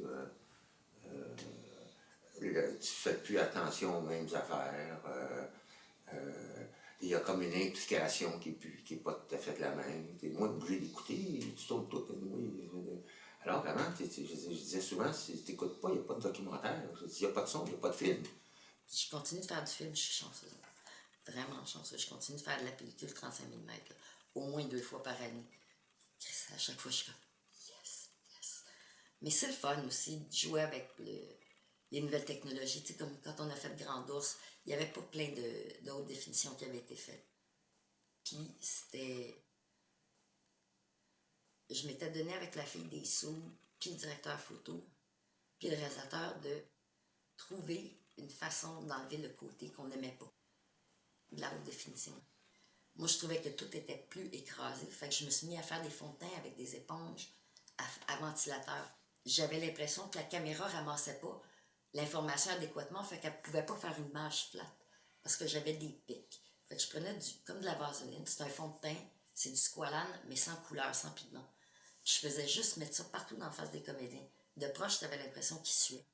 Tu fais plus attention aux mêmes affaires. Il y a comme une implication qui est pas tout à fait la même. Tu es moins obligé d'écouter, tu tournes tout. Alors qu'avant, je disais souvent, si tu n'écoutes pas, il n'y a pas de documentaire. Il n'y a pas de son, il n'y a pas de film. Je continue de faire du film, je suis chanceuse. Vraiment chanceuse. Je continue de faire de la pellicule 35 mm, là, au moins 2 fois par année. À chaque fois, je suis comme yes, yes. Mais c'est le fun aussi de jouer avec les nouvelles technologies. Tu sais, comme quand on a fait Grand Ours, il n'y avait pas plein de haute définition qui avaient été faites. Puis c'était... Je m'étais donné avec la fille des sous, puis le directeur photo, puis le réalisateur de trouver une façon d'enlever le côté qu'on n'aimait pas de la haute définition. Moi, je trouvais que tout était plus écrasé, fait que je me suis mis à faire des fonds de teint avec des éponges à ventilateur. J'avais l'impression que la caméra ramassait pas l'information adéquatement, fait qu'elle pouvait pas faire une image flat, parce que j'avais des pics. Fait que je prenais comme de la vaseline, c'est un fond de teint, c'est du squalane, mais sans couleur, sans pigment. Je faisais juste mettre ça partout dans la face des comédiens. De proche, t'avais l'impression qu'ils suaient.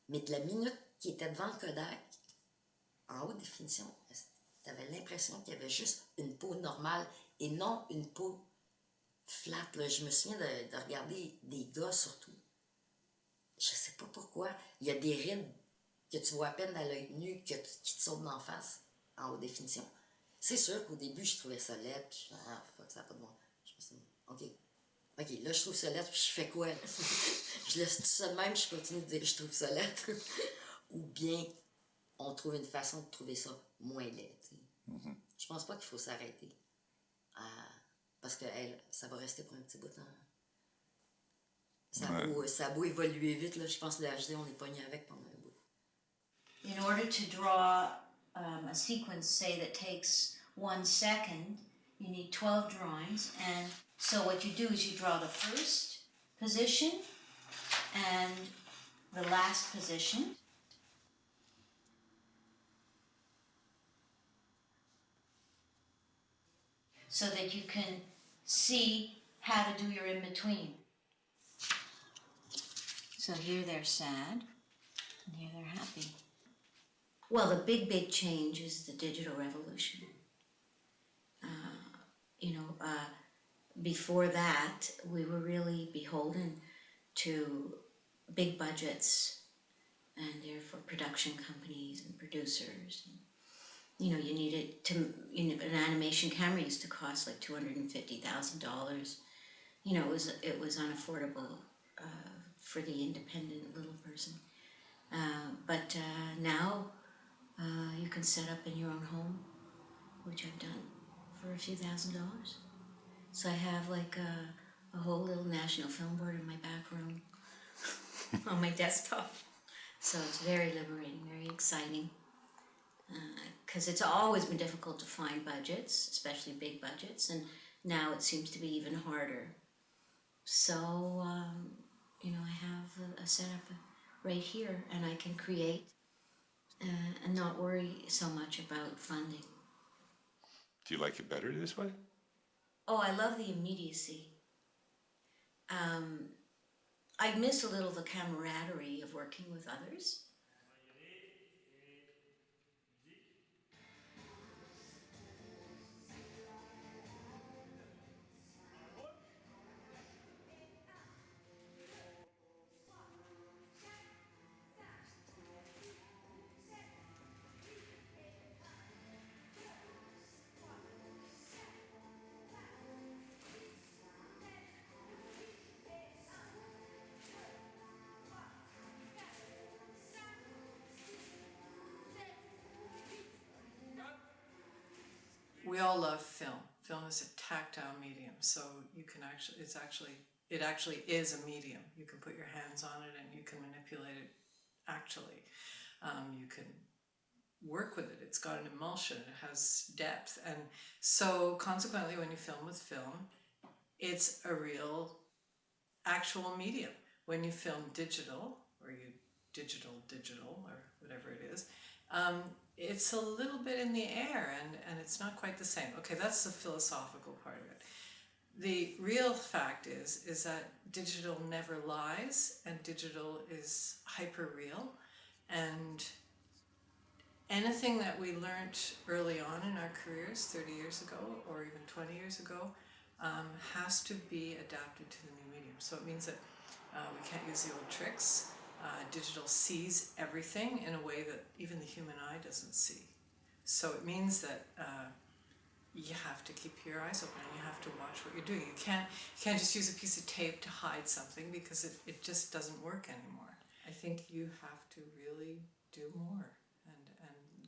Mais de la minute qui était devant le Kodak, en haute définition, t'avais l'impression qu'il y avait juste une peau normale et non une peau flat. Là. Je me souviens de regarder des gars surtout. Je sais pas pourquoi. Il y a des rides que tu vois à peine à l'œil nu qui te sautent d'en face en haute définition. C'est sûr qu'au début, je trouvais ça laid, puis je me ah, fuck, ça n'a pas de bon. Je me suis dit, OK, là, je trouve ça laid, puis je fais quoi? Je laisse tout ça de même, je continue de dire, je trouve ça laid. Ou bien, on trouve une façon de trouver ça moins laid, tu sais. Je pense pas qu'il faut s'arrêter. Parce que ça va rester pour un petit bout de temps. Ça a beau évoluer vite, là, je pense que le HD, on est pogné avec pendant un bout. In order to draw a sequence, say, that takes 1 second, you need 12 drawings. And so what you do is you draw the first position and the last position. So that you can see how to do your in-between. So here they're sad, and here they're happy. Well, the big change is the digital revolution. Before that, we were really beholden to big budgets, and therefore production companies and producers. You needed an animation camera used to cost like $250,000. It was unaffordable for the independent little person. But now you can set up in your own home, which I've done for a few $1,000s. So I have like a whole little National Film Board in my back room on my desktop. So it's very liberating, very exciting. Because it's always been difficult to find budgets, especially big budgets, and now it seems to be even harder. So, I have a setup right here, and I can create and not worry so much about funding. Do you like it better this way? Oh, I love the immediacy. I miss a little the camaraderie of working with others. We all love film. Film is a tactile medium, so it actually is a medium. You can put your hands on it and you can manipulate it actually. You can work with it. It's got an emulsion, it has depth. And so consequently, when you film with film, it's a real actual medium. When you film digital, or you digital, or whatever it is, it's a little bit in the air and it's not quite the same. Okay, that's the philosophical part of it. The real fact is that digital never lies and digital is hyper real, and anything that we learned early on in our careers 30 years ago or even 20 years ago has to be adapted to the new medium. So it means that we can't use the old tricks. Digital sees everything in a way that even the human eye doesn't see. So it means that you have to keep your eyes open and you have to watch what you're doing. You can't just use a piece of tape to hide something because it just doesn't work anymore. I think you have to really do more, and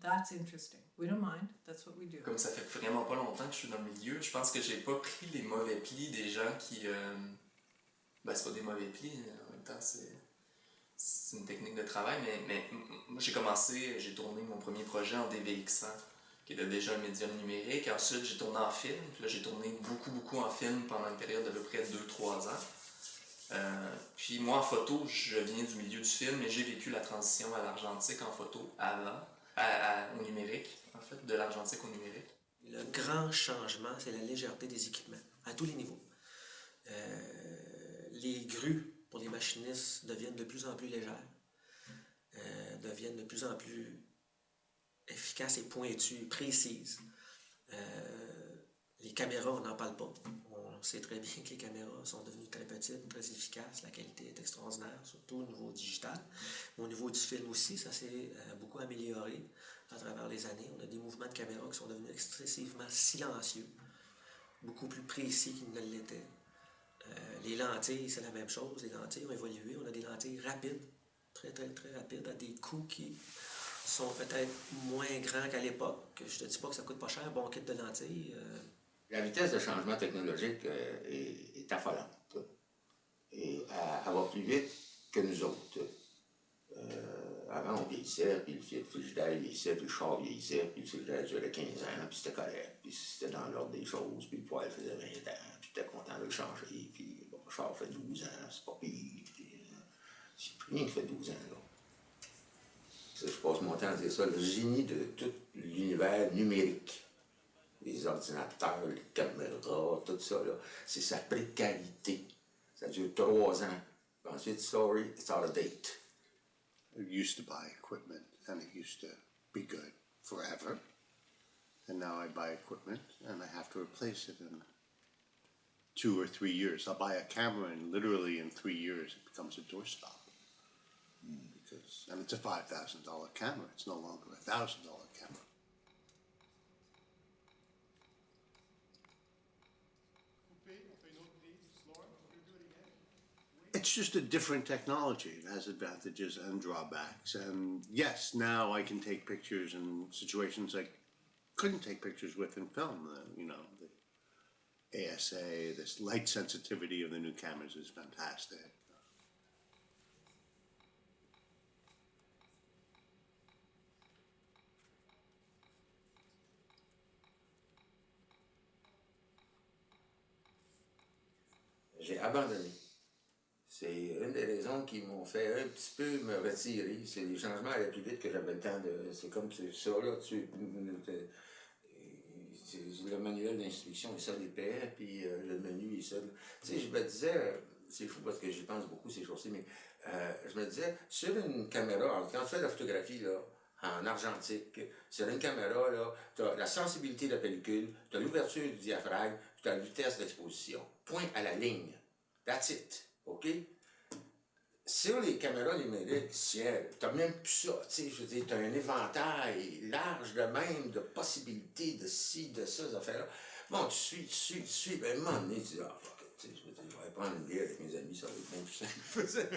that's interesting. We don't mind, that's what we do. Comme ça fait vraiment pas longtemps que je suis dans le milieu, je pense que j'ai pas pris les mauvais plis des gens qui... c'est pas des mauvais plis, en même temps c'est une technique de travail, mais moi j'ai tourné mon premier projet en DVX100, qui était déjà un médium numérique. Ensuite j'ai tourné en film, puis là j'ai tourné beaucoup en film pendant une période d'à peu près 2-3 ans. Puis moi en photo, je viens du milieu du film et j'ai vécu la transition à l'argentique en photo avant, au numérique, en fait, de l'argentique au numérique. Le grand changement, c'est la légèreté des équipements, à tous les niveaux. Les grues pour les machinistes deviennent de plus en plus légères, deviennent de plus en plus efficaces et pointues, précises. Les caméras, on n'en parle pas. sait très bien que les caméras sont devenues très petites, très efficaces, la qualité est extraordinaire, surtout au niveau digital. Au niveau du film aussi, ça s'est beaucoup amélioré à travers les années. On a des mouvements de caméra qui sont devenus excessivement silencieux, beaucoup plus précis qu'ils ne l'étaient. Les lentilles, c'est la même chose. Les lentilles ont évolué. On a des lentilles rapides, très, très, très rapides, à des coûts qui sont peut-être moins grands qu'à l'époque. Je te dis pas que ça coûte pas cher, un bon kit de lentilles. La vitesse de changement technologique est affolante. Et elle va plus vite que nous autres. Avant, on vieillissait, puis le frigidaire vieillissait, puis le char vieillissait, puis le frigidaire durait 15 ans, puis c'était correct, puis c'était dans l'ordre des choses, puis le poêle faisait 20 ans, puis j'étais content de le changer, puis bon, le char fait 12 ans, c'est pas pire, puis c'est plus rien qui fait 12 ans, là. Ça, je passe mon temps à dire ça, le génie de tout l'univers numérique. Les ordinateurs, les caméras, tout ça, là, c'est sa précarité. Ça dure 3 ans. Puis ensuite, sorry, it's out of date. I used to buy equipment, and it used to be good forever. And now I buy equipment, and I have to replace it in 2 or 3 years. I'll buy a camera, and literally in 3 years, it becomes a doorstop. And it's a $5,000 camera. It's no longer a $1,000 camera. It's just a different technology. It has advantages and drawbacks. And yes, now I can take pictures in situations I couldn't take pictures with in film. The ASA, this light sensitivity of the new cameras is fantastic. J'ai abandonné. C'est une des raisons qui m'ont fait un petit peu me retirer. C'est les changements allaient plus vite que j'avais le temps de. C'est comme ça, là, le manuel d'instruction est ça l'épais, puis le menu est ça. Tu sais, je me disais, c'est fou parce que j'y pense beaucoup ces jours-ci, mais je me disais, sur une caméra, quand tu fais de la photographie, là, en argentique, sur une caméra, là, tu as la sensibilité de la pellicule, tu as l'ouverture du diaphragme, puis tu as la vitesse d'exposition. Point à la ligne. That's it. OK? Sur les caméras numériques, t'as même plus ça. Tu sais, je veux dire, t'as un éventail large de même de possibilités de ci, de ça, ces affaires-là. Bon, tu suis, ben, à un moment donné, tu dis, ah, fuck it, tu sais, je veux dire, je vais prendre une bière avec mes amis, ça va être bien plus simple.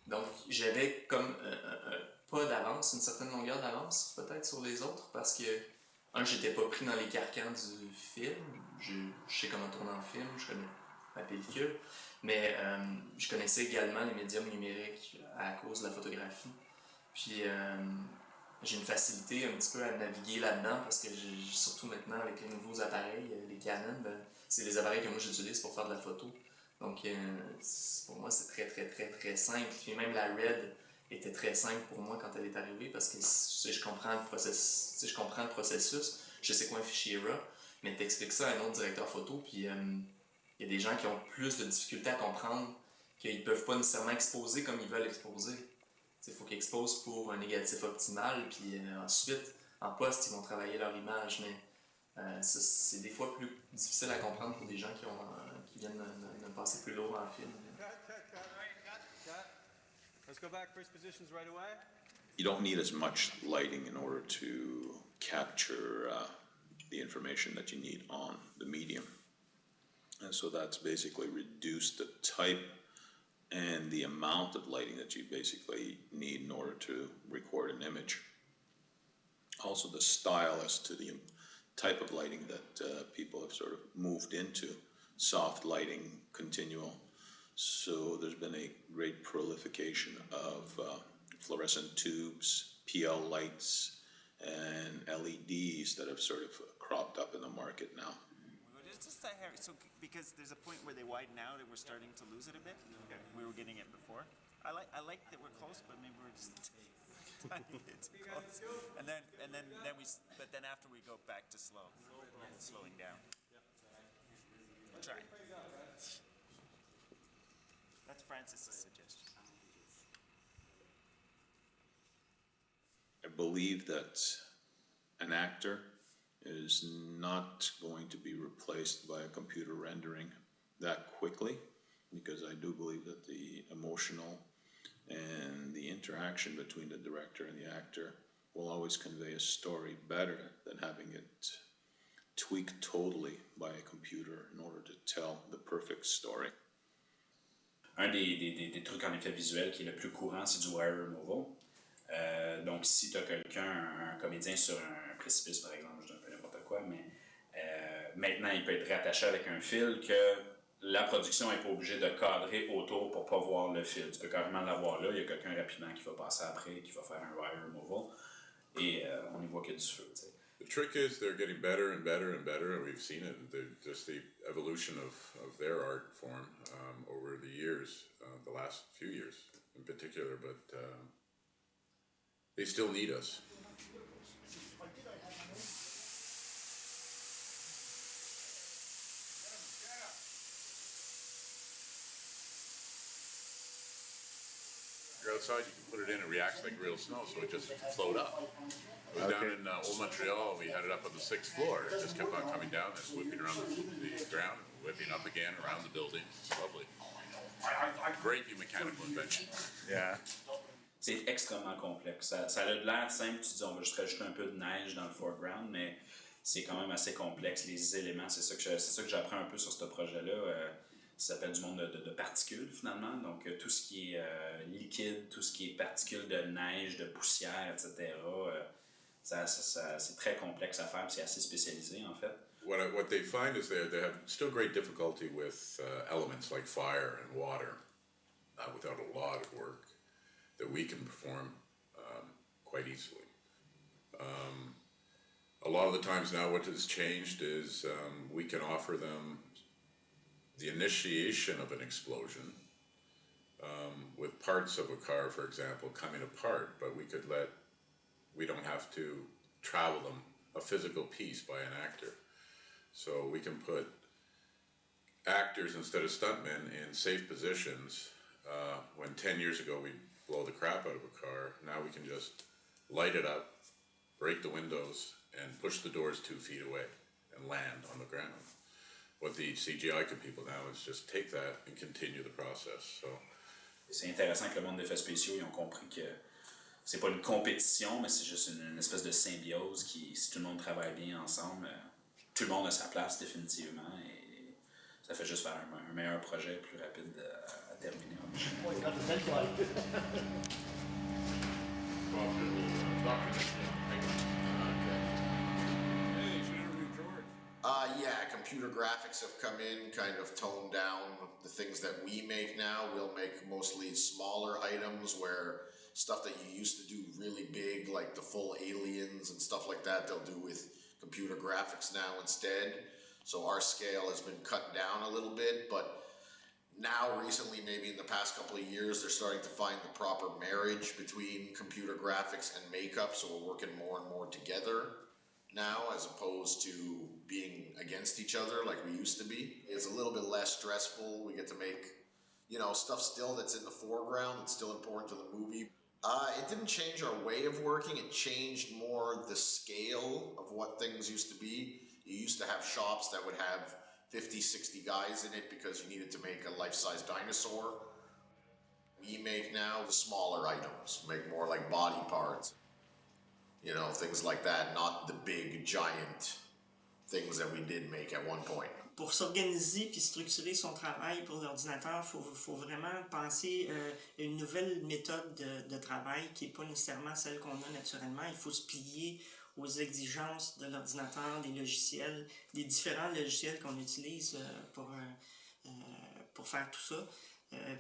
Donc, j'avais comme un pas d'avance, une certaine longueur d'avance peut-être sur les autres parce que, j'étais pas pris dans les carcans du film. Je sais comment tourner en film, je connais ma pellicule, mais je connaissais également les médiums numériques à cause de la photographie. Puis, j'ai une facilité un petit peu à naviguer là-dedans parce que surtout maintenant avec les nouveaux appareils, les Canon, c'est les appareils que moi j'utilise pour faire de la photo. Donc, pour moi, c'est très, très, très, très simple. Puis même la Red était très simple pour moi quand elle est arrivée parce que je comprends le processus, je sais quoi un fichier RAW, mais t'expliques ça à un autre directeur photo, puis il y a des gens qui ont plus de difficultés à comprendre qu'ils peuvent pas nécessairement exposer comme ils veulent exposer. Il faut qu'ils exposent pour un négatif optimal, puis ensuite, en poste, ils vont travailler leur image, mais c'est des fois plus difficile à comprendre pour des gens qui viennent de passer plus lourd en film. Let's go back, first positions right away. You don't need as much lighting in order to capture the information that you need on the medium. And so that's basically reduced the type and the amount of lighting that you basically need in order to record an image. Also the style as to the type of lighting that people have sort of moved into, soft lighting, continual. So there's been a great proliferation of fluorescent tubes, PL lights, and LEDs that have sort of cropped up in the market now. Just so because there's a point where they widen out and we're starting to lose it a bit. We were getting it before. I like that we're close, but maybe we're just tiny bit too close. And then but then after we go back to slowing down. We'll try. That's Francis's suggestion. I believe that an actor is not going to be replaced by a computer rendering that quickly, because I do believe that the emotional and the interaction between the director and the actor will always convey a story better than having it tweaked totally by a computer in order to tell the perfect story. Un des trucs en effet visuels qui est le plus courant, c'est du wire removal. Donc, si tu as quelqu'un, un comédien sur un précipice, par exemple, je dis un peu n'importe quoi, mais maintenant, il peut être rattaché avec un fil que la production n'est pas obligée de cadrer autour pour ne pas voir le fil. Tu peux carrément l'avoir là, il y a quelqu'un rapidement qui va passer après, qui va faire un wire removal, et on n'y voit que du feu. T'sais. The trick is they're getting better and better and better, and we've seen it, just the evolution of their art form over the years, the last few years in particular, but they still need us. You're outside, you can put it in, it reacts like real snow, so it just float up. I was down in Old Montreal, we had it up on the 6th floor, it just kept on coming down and whipping around the ground, and whipping up again around the building. It's lovely. Great new mechanical invention. Yeah. C'est extrêmement complexe. Ça a de l'air simple, tu dis on va juste rajouter un peu de neige dans le foreground, mais c'est quand même assez complexe, les éléments. C'est ça que j'apprends un peu sur ce projet-là. Ça s'appelle du monde de particules, finalement. Donc, tout ce qui est liquide, tout ce qui est particules de neige, de poussière, etc., c'est très complexe à faire, c'est assez spécialisé, en fait. What they find is they have still great difficulty with elements like fire and water, without a lot of work, that we can perform quite easily. A lot of the times now what has changed is we can offer them the initiation of an explosion with parts of a car, for example, coming apart, but we don't have to travel them a physical piece by an actor. So we can put actors instead of stuntmen in safe positions. When 10 years ago we'd blow the crap out of a car, now we can just light it up, break the windows, and push the doors 2 feet away and land on the ground. What the CGI people now is just take that and continue the process. So. C'est intéressant que le monde d'effets spéciaux, ils ont compris que c'est pas une compétition, mais c'est juste une espèce de symbiose qui, si tout le monde travaille bien ensemble, tout le monde a sa place définitivement et ça fait juste faire un meilleur projet plus rapide à terminer. Yeah, computer graphics have come in, kind of toned down the things that we make now. We'll make mostly smaller items where stuff that you used to do really big, like the full aliens and stuff like that, they'll do with computer graphics now instead. So our scale has been cut down a little bit, but now recently, maybe in the past couple of years, they're starting to find the proper marriage between computer graphics and makeup, so we're working more and more together now as opposed to being against each other like we used to be. It's a little bit less stressful. We get to make, stuff still that's in the foreground that's still important to the movie. It didn't change our way of working. It changed more the scale of what things used to be. You used to have shops that would have 50, 60 guys in it because you needed to make a life-size dinosaur. We make now the smaller items, make more like body parts. Things like that, not the big, giant things that we did make at one point. Pour s'organiser puis structurer son travail pour l'ordinateur, faut vraiment penser une nouvelle méthode de travail qui n'est pas nécessairement celle qu'on a naturellement. Il faut se plier aux exigences de l'ordinateur, des logiciels, des différents logiciels qu'on utilise pour faire tout ça.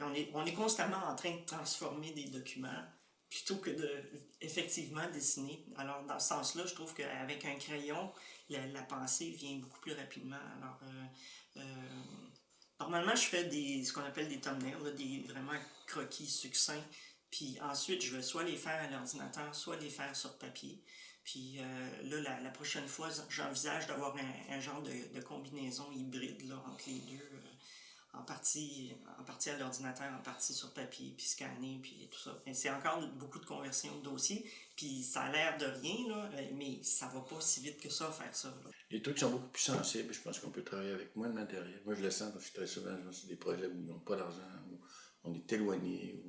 On est constamment en train de transformer des documents plutôt que de effectivement dessiner. Alors, dans ce sens-là, je trouve qu'avec un crayon, la pensée vient beaucoup plus rapidement. Alors, normalement, je fais ce qu'on appelle des thumbnails, des vraiment croquis succincts. Puis ensuite, je vais soit les faire à l'ordinateur, soit les faire sur papier. Puis là, la prochaine fois, j'envisage d'avoir un genre de combinaison hybride là, entre les deux. En partie à l'ordinateur, en partie sur papier, puis scanner, puis tout ça. Mais c'est encore beaucoup de conversion de dossiers, puis ça a l'air de rien, là, mais ça va pas si vite que ça, faire ça. Là. Les trucs sont beaucoup plus sensibles. Je pense qu'on peut travailler avec moins de matériel. Moi, je le sens parce que très souvent, je suis des projets où ils n'ont pas d'argent, où on est éloigné.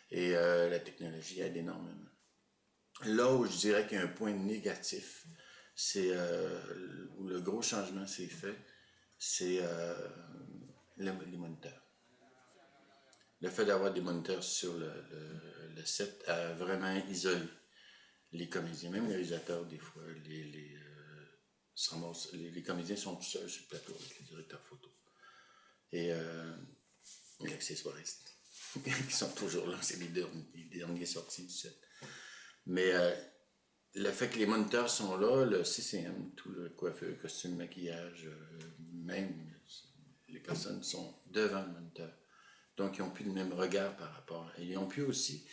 Et la technologie aide énormément. Là où je dirais qu'il y a un point négatif, c'est où le gros changement s'est fait, c'est les moniteurs. Le fait d'avoir des moniteurs sur le set a vraiment isolé les comédiens, même les réalisateurs, des fois, les comédiens sont tout seuls sur le plateau avec les directeurs photo. Et les accessoiristes, qui sont toujours là, c'est les derniers sortis du set. Mais le fait que les moniteurs sont là, le CCM, tout le coiffeur, costume, maquillage, même les personnes sont devant le moniteur. Donc, ils n'ont plus le même regard par rapport. Et ils n'ont plus aussi,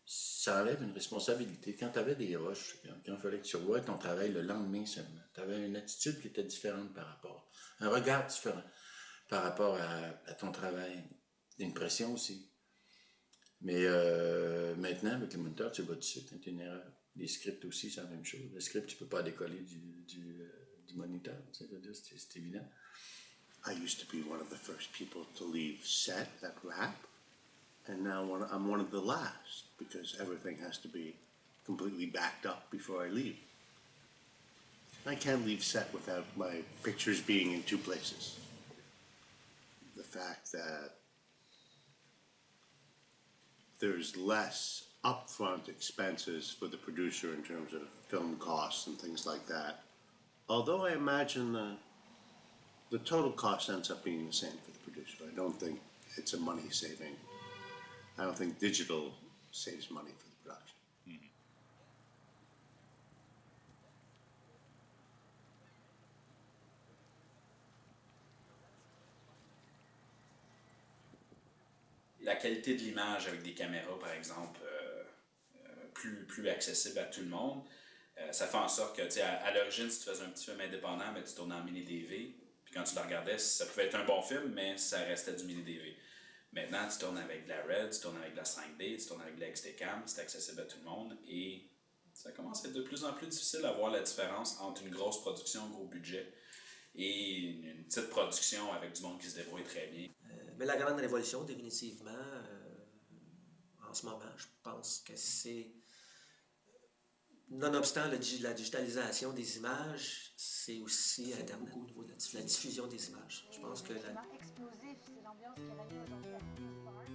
ça enlève une responsabilité. Quand tu avais des rushs, quand il fallait que tu revoies ton travail le lendemain seulement, tu avais une attitude qui était différente par rapport, un regard différent par rapport à ton travail, une pression aussi. Mais maintenant, avec les moniteurs, tu vas dessus quand tu as une erreur. Les scripts aussi, c'est la même chose. Le script, tu ne peux pas décoller du moniteur. C'est évident. I used to be one of the first people to leave set at wrap, and now I'm one of the last because everything has to be completely backed up before I leave. I can't leave set without my pictures being in two places. The fact that there's less upfront expenses for the producer in terms of film costs and things like that. Although I imagine the total cost ends up being the same for the producer. I don't think it's a money saving. I don't think digital saves money for the production. La qualité de l'image avec des caméras, par exemple, plus accessible à tout le monde, ça fait en sorte que, tu sais, à l'origine, si tu faisais un petit film indépendant, mais tu tournais en mini-DV, puis quand tu le regardais, ça pouvait être un bon film, mais ça restait du mini-DV. Maintenant, tu tournes avec de la RED, tu tournes avec de la 5D, tu tournes avec de la XD-Cam, c'est accessible à tout le monde, et ça commence à être de plus en plus difficile à voir la différence entre une grosse production, gros budget, et une petite production avec du monde qui se débrouille très bien. Mais la grande révolution, définitivement, en ce moment, je pense que c'est, nonobstant la digitalisation des images, c'est aussi Internet au niveau de la diffusion des images. Je pense que explosif, c'est l'ambiance qui règne aujourd'hui à Queen's Park.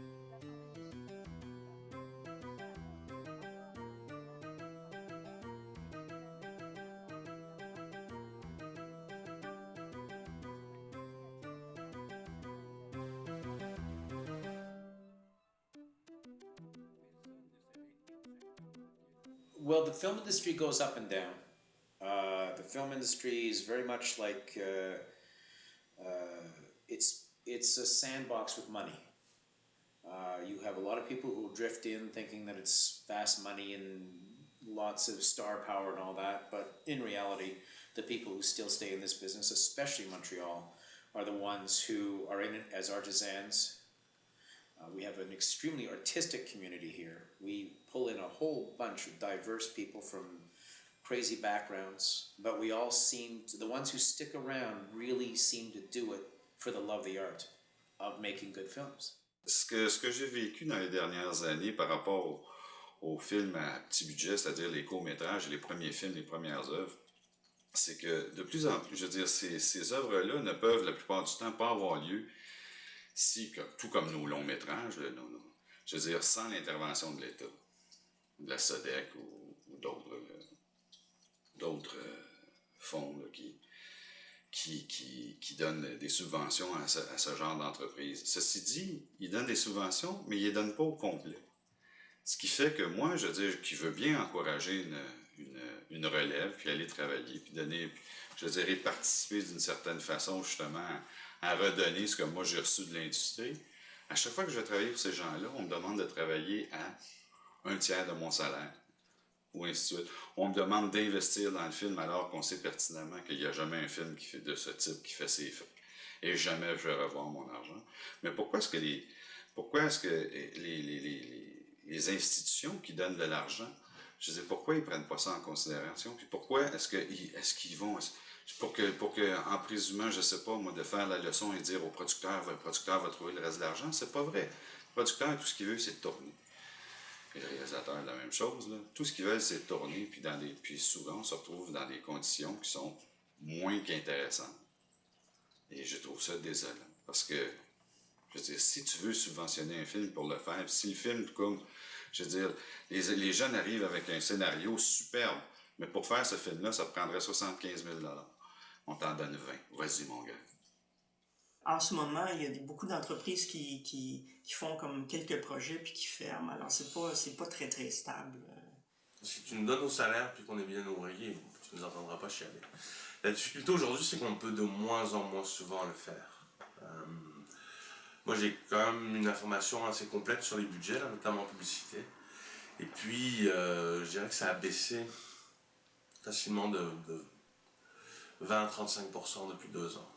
Well, the film industry goes up and down. The film industry is very much like it's a sandbox with money. You have a lot of people who drift in thinking that it's fast money and lots of star power and all that, but in reality, the people who still stay in this business, especially Montreal, are the ones who are in it as artisans. We have an extremely artistic community here. We pull in a whole bunch of diverse people from crazy backgrounds, but we all seem, the ones who stick around really seem to do it for the love of the art of making good films. Ce que j'ai vécu dans les dernières années par rapport aux films à petit budget, c'est-à-dire les courts-métrages et les premiers films, les premières œuvres, c'est que de plus en plus, je veux dire, ces œuvres-là ne peuvent la plupart du temps pas avoir lieu si, tout comme nos longs-métrages, je veux dire, sans l'intervention de l'État, de la SODEC ou d'autres fonds là, qui donnent des subventions à ce genre d'entreprise. Ceci dit, ils donnent des subventions, mais ils ne les donnent pas au complet. Ce qui fait que moi, je veux dire, qui veux bien encourager une relève, puis aller travailler, puis donner, je dirais, participer d'une certaine façon, justement, à redonner ce que moi j'ai reçu de l'industrie, À chaque fois que je vais travailler pour ces gens-là, on me demande de travailler à 1/3 de mon salaire, ou ainsi de suite. On me demande d'investir dans le film alors qu'on sait pertinemment qu'il n'y a jamais un film qui fait de ce type qui fait ses effets. Et jamais je vais revoir mon argent. Mais pourquoi est-ce que les institutions qui donnent de l'argent, je dis pourquoi ils ne prennent pas ça en considération? Puis pourquoi est-ce qu'ils vont... Pour que, en présumant, je sais pas, moi, de faire la leçon et dire au producteur, le producteur va trouver le reste de l'argent, c'est pas vrai. Le producteur, tout ce qu'il veut, c'est tourner. Et le réalisateur, la même chose, là. Tout ce qu'ils veulent, c'est tourner, puis souvent, on se retrouve dans des conditions qui sont moins qu'intéressantes. Et je trouve ça désolant. Parce que, je veux dire, si tu veux subventionner un film pour le faire, si le film, comme, je veux dire, les jeunes arrivent avec un scénario superbe, mais pour faire ce film-là, ça prendrait 75 000 $. On t'en donne 20. Vas-y, mon gars. En ce moment, il y a beaucoup d'entreprises qui font comme quelques projets puis qui ferment. Alors, c'est pas très, très stable. Si tu nous donnes nos salaires puis qu'on est bien nourris, tu nous entendras pas chialer. La difficulté aujourd'hui, c'est qu'on peut de moins en moins souvent le faire. Moi, j'ai quand même une information assez complète sur les budgets, là, notamment en publicité. Et puis, je dirais que ça a baissé facilement de 20 à 35% depuis 2 ans.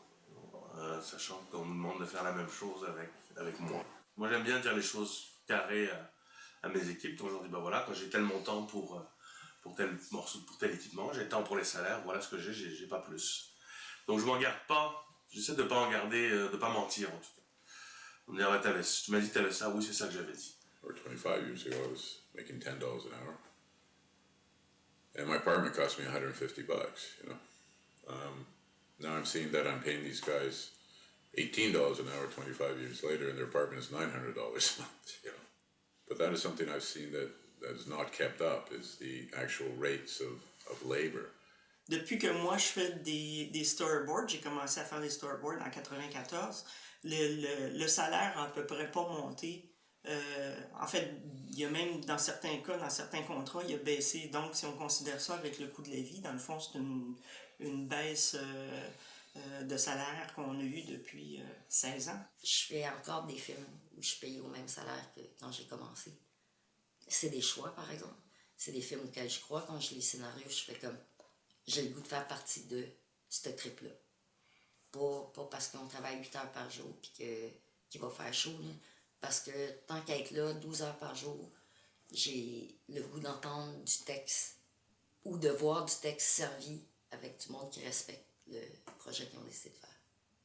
Sachant qu'on nous demande de faire la même chose avec moi. Moi, j'aime bien dire les choses carrées à mes équipes. Donc, je leur dis, bah voilà, quand j'ai tel montant pour tel morceau, pour tel équipement, j'ai tant pour les salaires, voilà ce que j'ai pas plus. Donc, je m'en garde pas. J'essaie de pas en garder, de pas mentir en tout cas. On dirait, tu m'as dit que tu avais ça, oui, c'est ça que j'avais dit. Or 25 years ago, I was making $10 an hour. And my apartment cost me $150, you know. Now I'm seeing that I'm paying these guys $18 an hour 25 years later, and their apartment is $900 a month, you know. But that is something I've seen that is not kept up, is the actual rates of labor. Depuis que moi je fais des storyboards, j'ai commencé à faire des storyboards en 94, le salaire a à peu près pas monté. En fait, il y a même dans certains cas, dans certains contrats, il a baissé. Donc, si on considère ça avec le coût de la vie, dans le fond, c'est une baisse de salaire qu'on a eu depuis 16 ans. Je fais encore des films où je paye au même salaire que quand j'ai commencé. C'est des choix, par exemple. C'est des films auxquels je crois. Quand je lis les scénarios, je fais comme... J'ai le goût de faire partie de ce trip-là. Pas parce qu'on travaille 8 heures par jour et qu'il va faire chaud, là. Parce que tant qu'à être là, 12 heures par jour, j'ai le goût d'entendre du texte ou de voir du texte servi avec du monde qui respecte le projet qu'ils ont décidé de faire.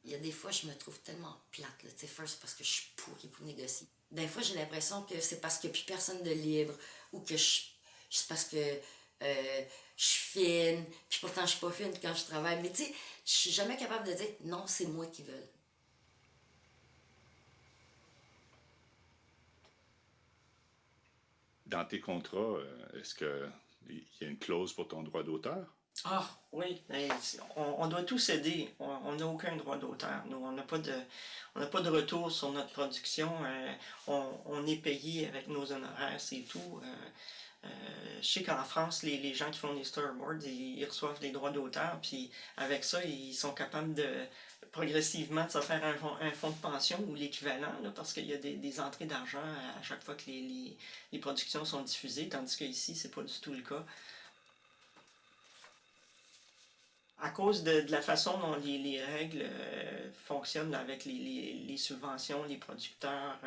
Il y a des fois, je me trouve tellement plate, là, tu sais, first, parce que je suis pourrie pour négocier. Des fois, j'ai l'impression que c'est parce qu'il n'y a plus personne de libre ou que c'est parce que je suis fine, puis pourtant je suis pas fine quand je travaille. Mais tu sais, je suis jamais capable de dire non, c'est moi qui veux. Dans tes contrats, est-ce qu'il y a une clause pour ton droit d'auteur? Ah, oui, on doit tout céder. On n'a aucun droit d'auteur. Nous, on n'a pas de retour sur notre production. On est payé avec nos honoraires, c'est tout. Je sais qu'en France, les gens qui font des storyboards, ils reçoivent des droits d'auteur, puis avec ça, ils sont capables de progressivement de se faire un fonds de pension ou l'équivalent, parce qu'il y a des entrées d'argent à chaque fois que les productions sont diffusées, tandis qu'ici, c'est pas du tout le cas. À cause de la façon dont les règles fonctionnent avec les subventions, les producteurs,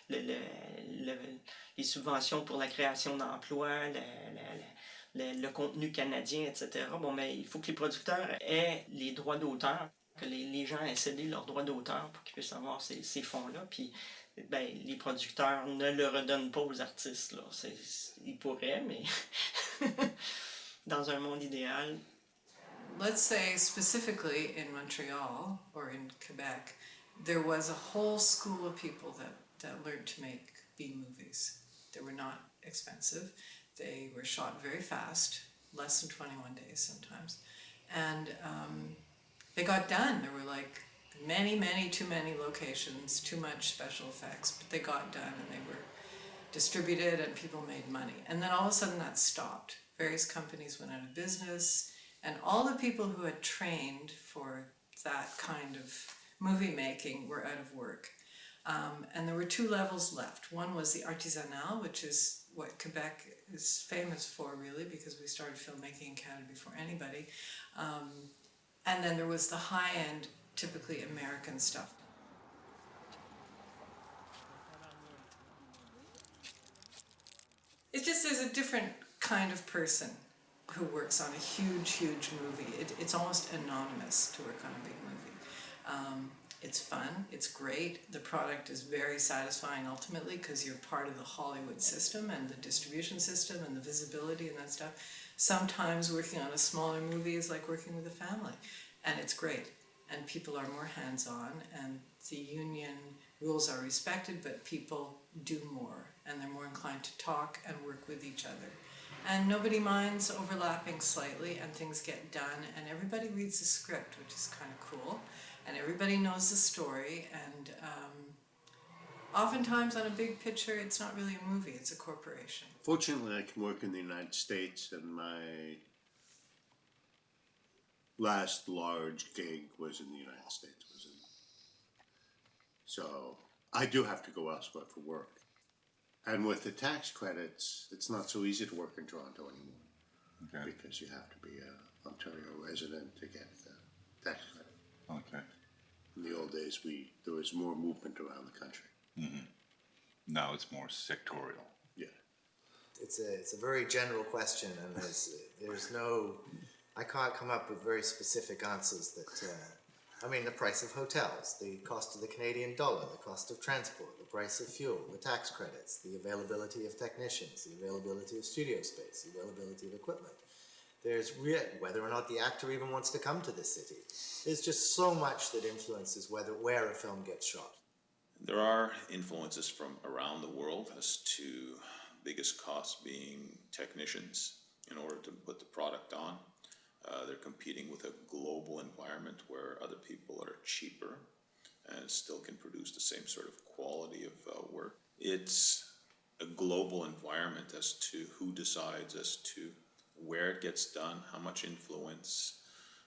les subventions pour la création d'emplois, le contenu canadien, etc. Bon, mais il faut que les producteurs aient les droits d'auteur, que les gens aient cédé leurs droits d'auteur pour qu'ils puissent avoir ces fonds-là. Puis, ben, les producteurs ne le redonnent pas aux artistes, là. Ils pourraient, mais dans un monde idéal. Let's say specifically in Montreal or in Quebec, there was a whole school of people that learned to make B movies. They were not expensive. They were shot very fast, less than 21 days sometimes. And they got done. There were like too many locations, too much special effects, but they got done and they were distributed and people made money. And then all of a sudden that stopped. Various companies went out of business. And all the people who had trained for that kind of movie making were out of work. And there were two levels left. One was the artisanal, which is what Quebec is famous for, really, because we started filmmaking in Canada before anybody. And then there was the high-end, typically American stuff. It's just there's a different kind of person who works on a huge, huge movie. It's almost anonymous to work on a big movie. It's fun, it's great, the product is very satisfying ultimately because you're part of the Hollywood system and the distribution system and the visibility and that stuff. Sometimes working on a smaller movie is like working with a family, and it's great. And people are more hands-on, and the union rules are respected, but people do more, and they're more inclined to talk and work with each other. And nobody minds overlapping slightly, and things get done, and everybody reads the script, which is kind of cool, and everybody knows the story, and oftentimes on a big picture, it's not really a movie, it's a corporation. Fortunately, I can work in the United States, and my last large gig was in the United States. So I do have to go elsewhere for work. And with the tax credits, it's not so easy to work in Toronto anymore. Because you have to be an Ontario resident to get the tax credit. Okay. In the old days, there was more movement around the country. Mm-hmm. Now it's more sectorial. Yeah. It's a very general question, and there's no, I can't come up with very specific answers that, I mean, the price of hotels, the cost of the Canadian dollar, the cost of transport, the price of fuel, the tax credits, the availability of technicians, the availability of studio space, the availability of equipment. There's whether or not the actor even wants to come to the city. There's just so much that influences where a film gets shot. There are influences from around the world as to biggest costs being technicians in order to put the product on. They're competing with a global environment where other people are cheaper and still can produce the same sort of quality of work. It's a global environment as to who decides as to where it gets done, how much influence,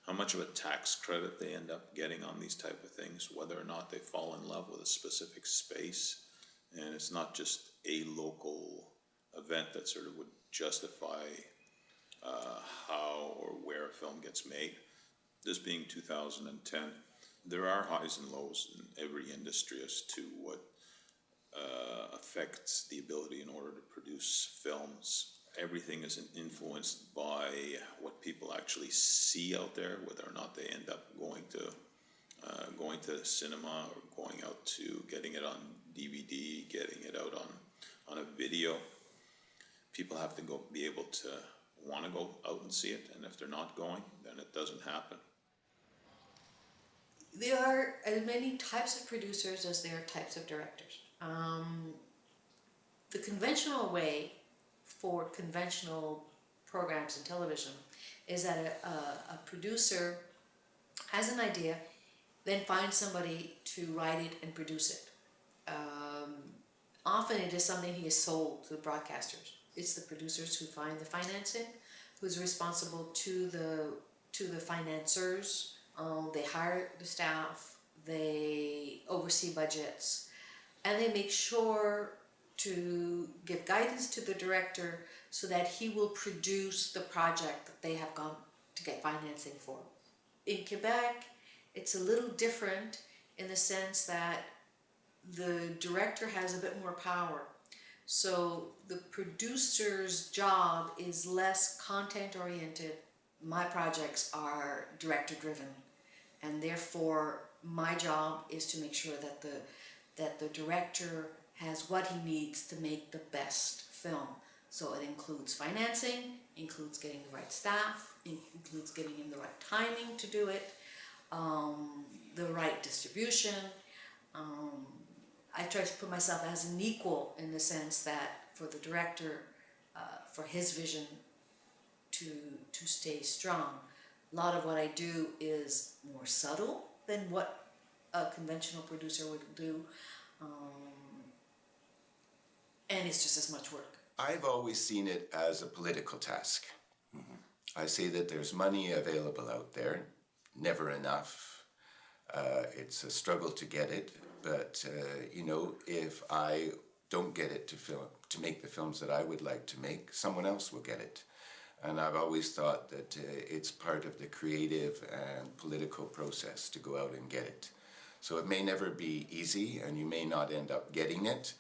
how much of a tax credit they end up getting on these type of things, whether or not they fall in love with a specific space. And it's not just a local event that sort of would justify how or where a film gets made. This being 2010, there are highs and lows in every industry as to what affects the ability in order to produce films. Everything is influenced by what people actually see out there, whether or not they end up going to cinema or going out to getting it on DVD, getting it out on a video. People have to be able to want to go out and see it, and if they're not going, then it doesn't happen. There are as many types of producers as there are types of directors. The conventional way for conventional programs in television is that a producer has an idea, then finds somebody to write it and produce it. Often it is something he has sold to the broadcasters. It's the producers who find the financing, who's responsible to the financiers. They hire the staff, they oversee budgets, and they make sure to give guidance to the director so that he will produce the project that they have gone to get financing for. In Quebec, it's a little different in the sense that the director has a bit more power. So the producer's job is less content oriented. My projects are director driven, and therefore my job is to make sure that the director has what he needs to make the best film. So it includes financing, includes getting the right staff, includes getting in the right timing to do it, the right distribution. I try to put myself as an equal in the sense that for the director, for his vision to stay strong, a lot of what I do is more subtle than what a conventional producer would do, and it's just as much work. I've always seen it as a political task. I say that there's money available out there, never enough. It's a struggle to get it. But, you know, if I don't get it to make the films that I would like to make, someone else will get it. And I've always thought that it's part of the creative and political process to go out and get it. So it may never be easy, and you may not end up getting it,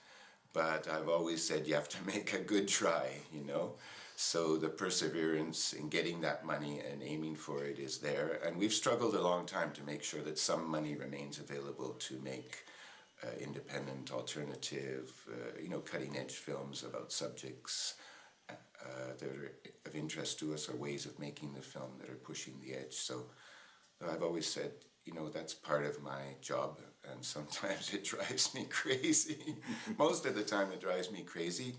but I've always said you have to make a good try, you know? So the perseverance in getting that money and aiming for it is there. And we've struggled a long time to make sure that some money remains available to make independent, alternative, you know, cutting-edge films about subjects that are of interest to us, or ways of making the film that are pushing the edge. So I've always said, you know, that's part of my job, and sometimes it drives me crazy. Most of the time it drives me crazy,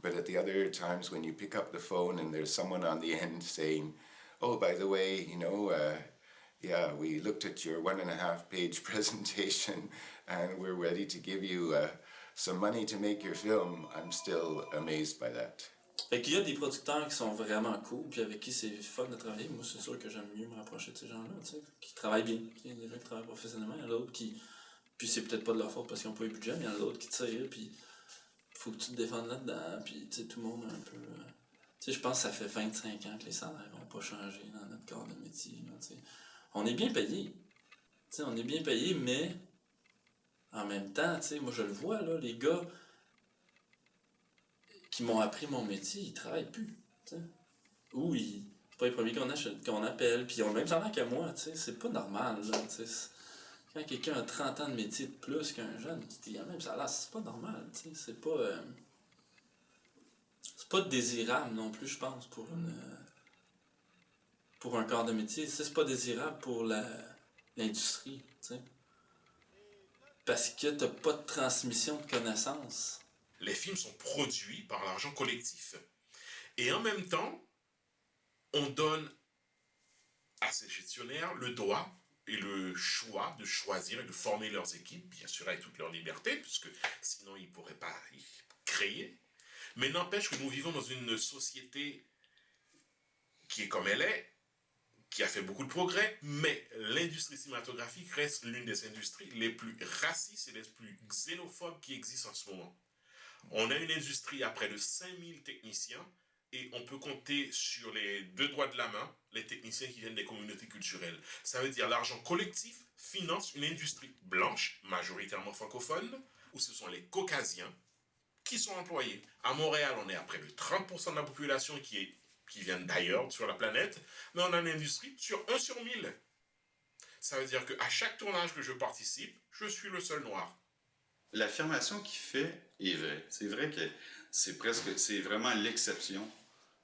but at the other times when you pick up the phone and there's someone on the end saying, oh, by the way, you know, yeah, we looked at your 1.5-page presentation and we're ready to give you some money to make your film, I'm still amazed by that. Fait qu'il y a des producteurs qui sont vraiment cool, puis avec qui c'est fun de travailler. Moi, c'est sûr que j'aime mieux me rapprocher de ces gens-là, tu sais, qui travaillent bien. Il y a des gens qui travaillent professionnellement, il y en a d'autres qui... Puis c'est peut-être pas de leur faute parce qu'ils n'ont pas eu le budget, mais il y en a d'autres qui tirent, puis faut que tu te défendes là-dedans, puis tu sais, tout le monde a un peu... Tu sais, je pense que ça fait 25 ans que les salaires n'ont pas changé dans notre corps de métier, là, tu sais. On est bien payé. Tu sais, on est bien payé, mais en même temps, tu sais, moi je le vois, là, les gars qui m'ont appris mon métier, ils travaillent plus, tu sais. Ou c'est pas les premiers qu'on appelle, puis ils ont le même salaire que moi, tu sais. C'est pas normal, là, tu sais. Quand quelqu'un a 30 ans de métier de plus qu'un jeune, il a le même salaire, c'est pas normal, tu sais. C'est pas désirable non plus, je pense, pour un corps de métier. C'est pas désirable pour l'industrie, tu sais. Parce que t'as pas de transmission de connaissances. Les films sont produits par l'argent collectif. Et en même temps, on donne à ces gestionnaires le droit et le choix de choisir et de former leurs équipes, bien sûr avec toute leur liberté, puisque sinon ils ne pourraient pas y créer. Mais n'empêche que nous vivons dans une société qui est comme elle est, qui a fait beaucoup de progrès, mais l'industrie cinématographique reste l'une des industries les plus racistes et les plus xénophobes qui existent en ce moment. On a une industrie à près de 5000 techniciens et on peut compter sur les 2 doigts de la main les techniciens qui viennent des communautés culturelles. Ça veut dire l'argent collectif finance une industrie blanche, majoritairement francophone, où ce sont les caucasiens qui sont employés. À Montréal, on est à près de 30% de la population qui viennent d'ailleurs sur la planète, mais on a une industrie sur 1 sur 1000. Ça veut dire qu'à chaque tournage que je participe, je suis le seul noir. L'affirmation qu'il fait est vraie. C'est vrai que c'est vraiment l'exception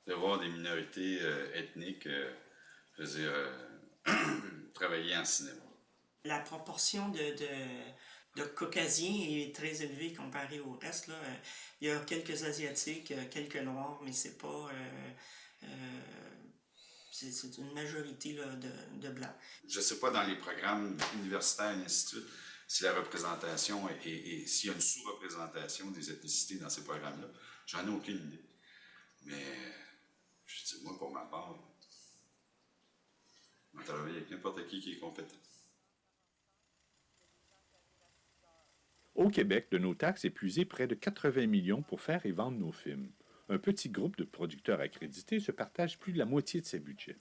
de voir des minorités ethniques, je veux dire, travailler en cinéma. La proportion de caucasiens est très élevée comparée au reste, là. Il y a quelques Asiatiques, quelques Noirs, mais c'est pas... c'est une majorité là, de Blancs. Je sais pas dans les programmes universitaires et ainsi de suite si la représentation et s'il y a une sous-représentation des ethnicités dans ces programmes-là. J'en ai aucune idée. Mais je dis, moi, pour ma part, on va travailler avec n'importe qui est compétent. Au Québec, de nos taxes est puisé près de 80 millions pour faire et vendre nos films. Un petit groupe de producteurs accrédités se partage plus de la moitié de ces budgets.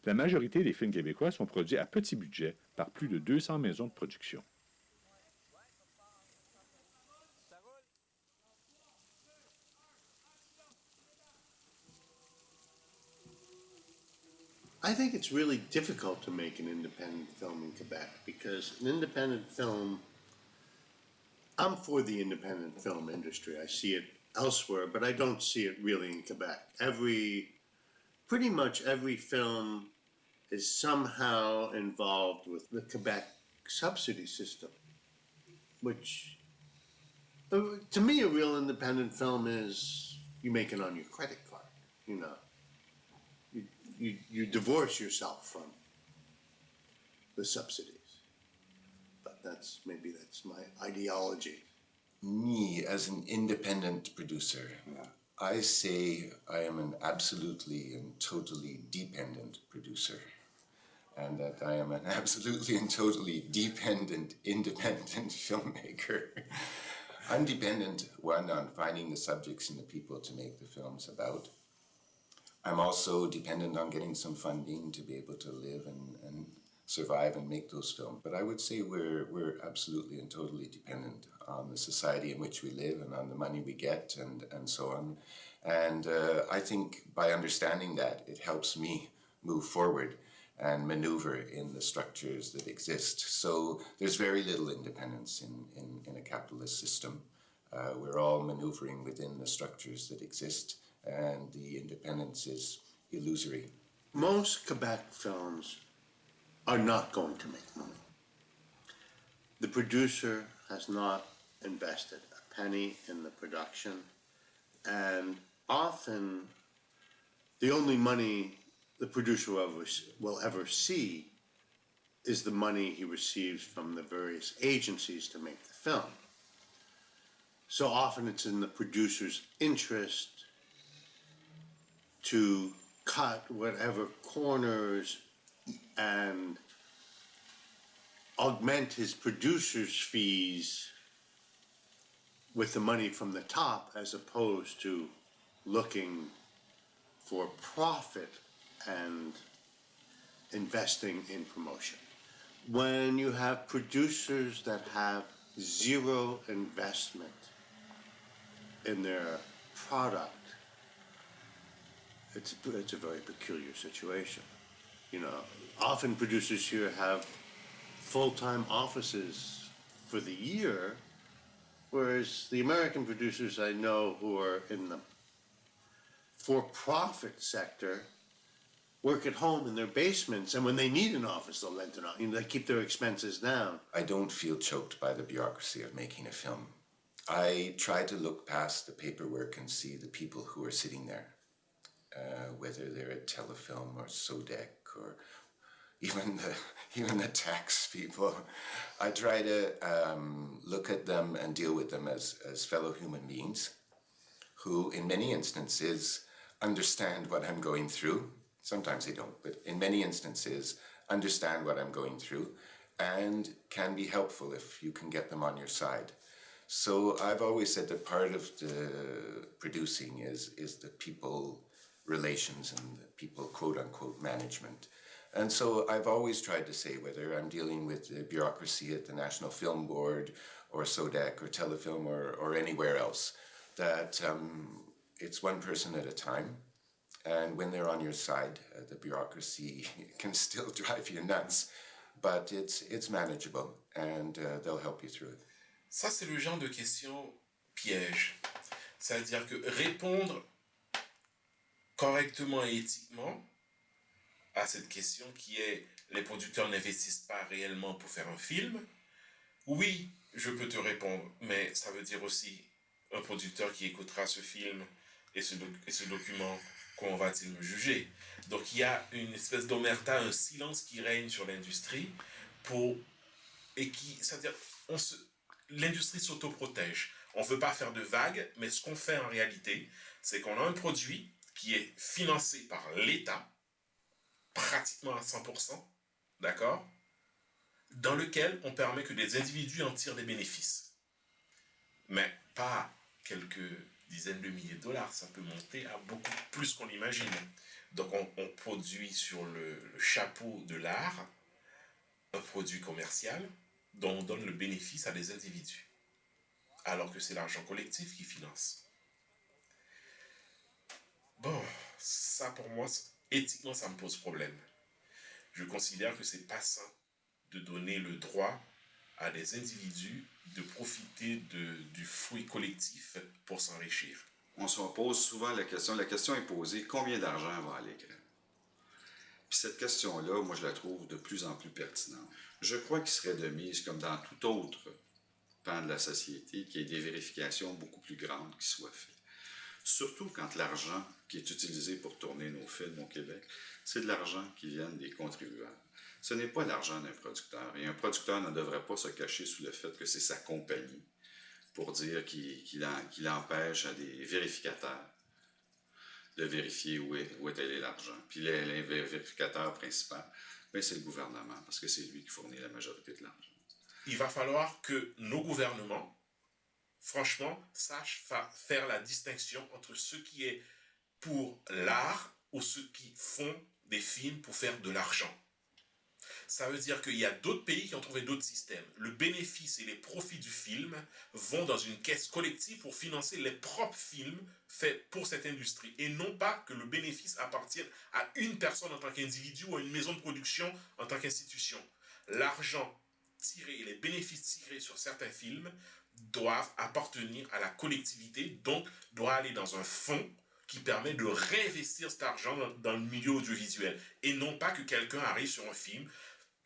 La majorité des films québécois sont produits à petit budget par plus de 200 maisons de production. I think it's really difficult to make an independent film in Quebec because an independent film, I'm for the independent film industry. I see it elsewhere, but I don't see it really in Quebec. Pretty much every film is somehow involved with the Quebec subsidy system, which, to me, a real independent film is you make it on your credit card, you know. You divorce yourself from the subsidies. But maybe that's my ideology. Me, as an independent producer, I say I am an absolutely and totally dependent producer. and that I am an absolutely and totally dependent, independent filmmaker. I'm dependent, one, on finding the subjects and the people to make the films about. I'm also dependent on getting some funding to be able to live and survive and make those films. But I would say we're absolutely and totally dependent on the society in which we live and on the money we get and so on. And I think by understanding that, it helps me move forward and maneuver in the structures that exist. So there's very little independence in a capitalist system. We're all maneuvering within the structures that exist, and the independence is illusory. Most Quebec films are not going to make money. The producer has not invested a penny in the production, and often the only money the producer will ever see is the money he receives from the various agencies to make the film. So often it's in the producer's interest to cut whatever corners and augment his producer's fees with the money from the top, as opposed to looking for profit and investing in promotion. When you have producers that have zero investment in their product, it's a very peculiar situation. You know, often producers here have full-time offices for the year, whereas the American producers I know who are in the for-profit sector work at home in their basements, and when they need an office, they'll rent it out. You know, they keep their expenses down. I don't feel choked by the bureaucracy of making a film. I try to look past the paperwork and see the people who are sitting there, whether they're at Telefilm or Sodec or even the tax people. I try to look at them and deal with them as fellow human beings who, in many instances, understand what I'm going through. Sometimes they don't, but in many instances, understand what I'm going through and can be helpful if you can get them on your side. So I've always said that part of the producing is the people relations and the people, quote unquote, management. And so I've always tried to say, whether I'm dealing with the bureaucracy at the National Film Board or Sodec or Telefilm or anywhere else, that it's one person at a time. And when they're on your side, the bureaucracy can still drive you nuts, but it's manageable and they'll help you through it. Ça, c'est le genre de question piège. C'est-à-dire que répondre correctement et éthiquement à cette question qui est les producteurs n'investissent pas réellement pour faire un film, oui, je peux te répondre, mais ça veut dire aussi un producteur qui écoutera ce film et ce document, comment va-t-il me juger? Donc il y a une espèce d'omerta, un silence qui règne sur l'industrie c'est-à-dire l'industrie s'autoprotège. On ne veut pas faire de vagues, mais ce qu'on fait en réalité, c'est qu'on a un produit qui est financé par l'État, pratiquement à 100%, d'accord, dans lequel on permet que des individus en tirent des bénéfices. Mais pas quelques dizaines de milliers de dollars, ça peut monter à beaucoup plus qu'on l'imagine. Donc on produit sur le chapeau de l'art un produit commercial dont on donne le bénéfice à des individus, alors que c'est l'argent collectif qui finance. Bon, ça pour moi, éthiquement, ça me pose problème. Je considère que c'est pas sain de donner le droit à des individus de profiter du fruit collectif pour s'enrichir. On se pose souvent la question est posée, combien d'argent va à l'écran? Puis cette question-là, moi je la trouve de plus en plus pertinente. Je crois qu'il serait de mise, comme dans tout autre pan de la société, qu'il y ait des vérifications beaucoup plus grandes qui soient faites. Surtout quand l'argent qui est utilisé pour tourner nos films au Québec, c'est de l'argent qui vient des contribuables. Ce n'est pas l'argent d'un producteur. Et un producteur ne devrait pas se cacher sous le fait que c'est sa compagnie pour dire qu'il empêche à des vérificateurs de vérifier où est allé l'argent. Puis les vérificateurs principaux ben c'est le gouvernement, parce que c'est lui qui fournit la majorité de l'argent. Il va falloir que nos gouvernements, franchement, sachent faire la distinction entre ce qui est pour l'art ou ceux qui font des films pour faire de l'argent. Ça veut dire qu'il y a d'autres pays qui ont trouvé d'autres systèmes. Le bénéfice et les profits du film vont dans une caisse collective pour financer les propres films faits pour cette industrie. Et non pas que le bénéfice appartienne à une personne en tant qu'individu ou à une maison de production en tant qu'institution. L'argent tiré et les bénéfices tirés sur certains films doivent appartenir à la collectivité, donc doivent aller dans un fonds qui permet de réinvestir cet argent dans le milieu audiovisuel. Et non pas que quelqu'un arrive sur un film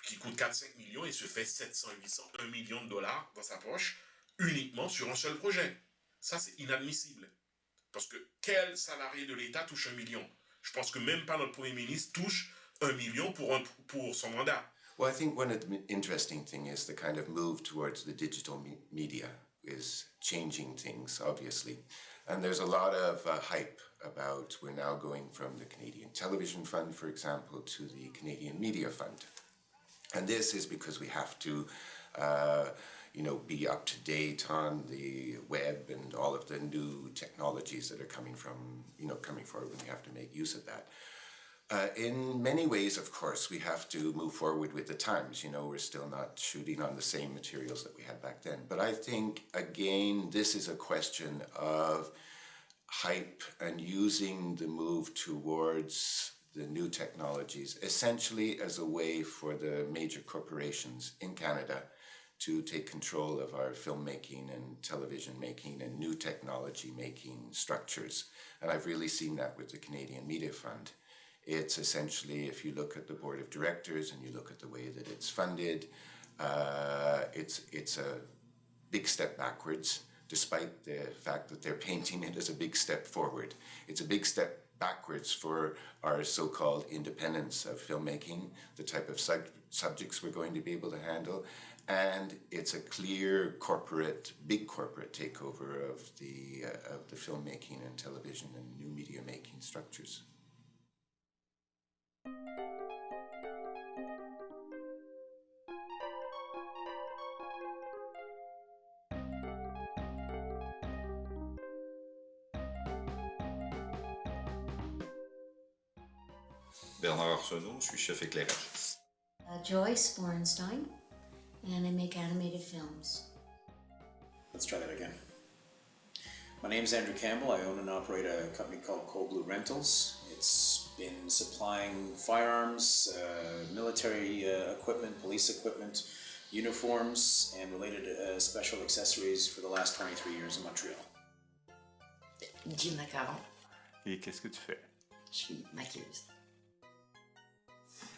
qui coûte 4-5 millions et se fait 700, 800, 1 million de dollars dans sa poche uniquement sur un seul projet. Ça, c'est inadmissible. Parce que quel salarié de l'État touche 1 million? Je pense que même pas notre Premier ministre touche 1 million pour son mandat. Well, I think one of the interesting thing is the kind of move towards the digital media is changing things, obviously. And there's a lot of hype about we're now going from the Canadian Television Fund, for example, to the Canadian Media Fund. And this is because we have to, be up to date on the web and all of the new technologies that are coming forward, and we have to make use of that. In many ways, of course, we have to move forward with the times. We're still not shooting on the same materials that we had back then. But I think, again, this is a question of hype and using the move towards the new technologies, essentially as a way for the major corporations in Canada to take control of our filmmaking and television making and new technology making structures. And I've really seen that with the Canadian Media Fund. It's essentially, if you look at the board of directors and you look at the way that it's funded, it's a big step backwards, despite the fact that they're painting it as a big step forward. It's a big step backwards for our so-called independence of filmmaking, the type of subjects we're going to be able to handle, and it's a clear big corporate takeover of the filmmaking and television and new media making structures. Bernard Arsenault, je suis chef éclairagiste. Joyce Borenstein, and I make animated films. Let's try that again. My name's Andrew Campbell. I own and operate a company called Cold Blue Rentals. It's been supplying firearms, military equipment, police equipment, uniforms, and related special accessories for the last 23 years in Montreal. Gina Caron, Et qu'est-ce que tu fais? je suis maquilleuse.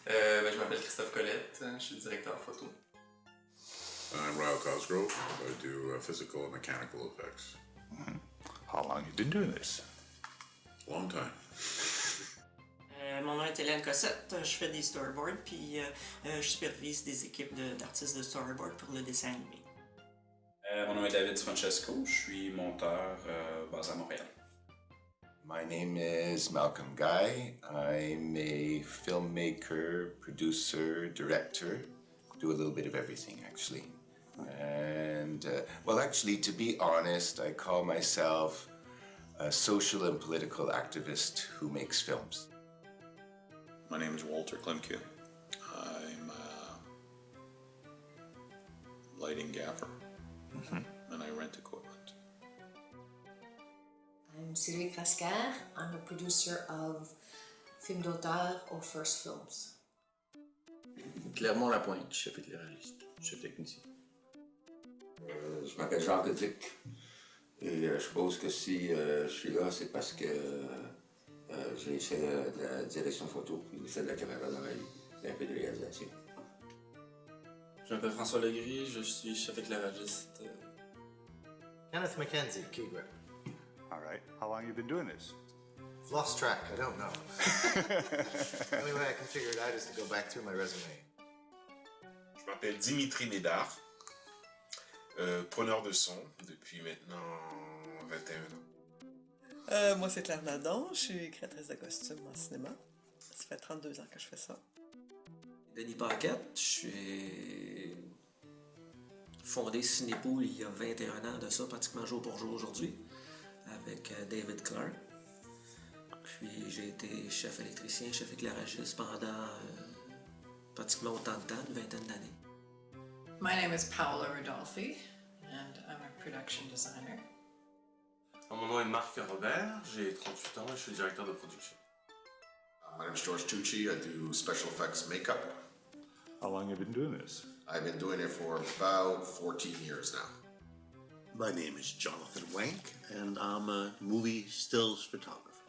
Je m'appelle Christophe Collette, je suis directeur photo. I'm Ryle Cosgrove. I do physical and mechanical effects. How long have you been doing this? Long time. Mon nom est Hélène Cossette, je fais des storyboards, puis je supervise des équipes d'artistes de storyboard pour le dessin animé. Mon nom est David Francesco, je suis monteur basé à Montréal. My name is Malcolm Guy. I'm a filmmaker, producer, director. Do a little bit of everything, actually. And, actually, to be honest, I call myself a social and political activist who makes films. My name is Walter Klimke. I'm a lighting gaffer, and I rent equipment. I'm Sylvie Crascar. I'm a producer of films d'auteur or first films. Clermont Lapointe, chef éclairagiste, chef technicien. Je m'appelle Jean Codic et je suppose que si je suis là, c'est parce que j'ai fait de la direction photo, puis j'ai fait de la caméra d'oreille et un peu de réalisation. Je m'appelle François Legris, je suis chef éclairagiste. Kenneth McKenzie, key grip. All right. How long have you been doing this? I've lost track, I don't know. The only way I can figure it out is to go back through my resume. Je m'appelle Dimitri Médard, preneur de son depuis maintenant 21 ans. Moi, c'est Claire Nadon, je suis créatrice de costumes en cinéma. Ça fait 32 ans que je fais ça. Denis Paquette, j'ai fondé Cinépool il y a 21 ans de ça, pratiquement jour pour jour aujourd'hui, avec David Clark. Puis j'ai été chef électricien, chef éclairagiste pendant pratiquement autant de temps, une vingtaine d'années. My name is Paola Rodolfi, and I'm a production designer. Mon nom est Marc Robert, j'ai 38 ans et je suis directeur de production. My name is George Tucci. I do special effects makeup. How long have you been doing this? I've been doing it for about 14 years now. My name is Jonathan Wank, and I'm a movie stills photographer.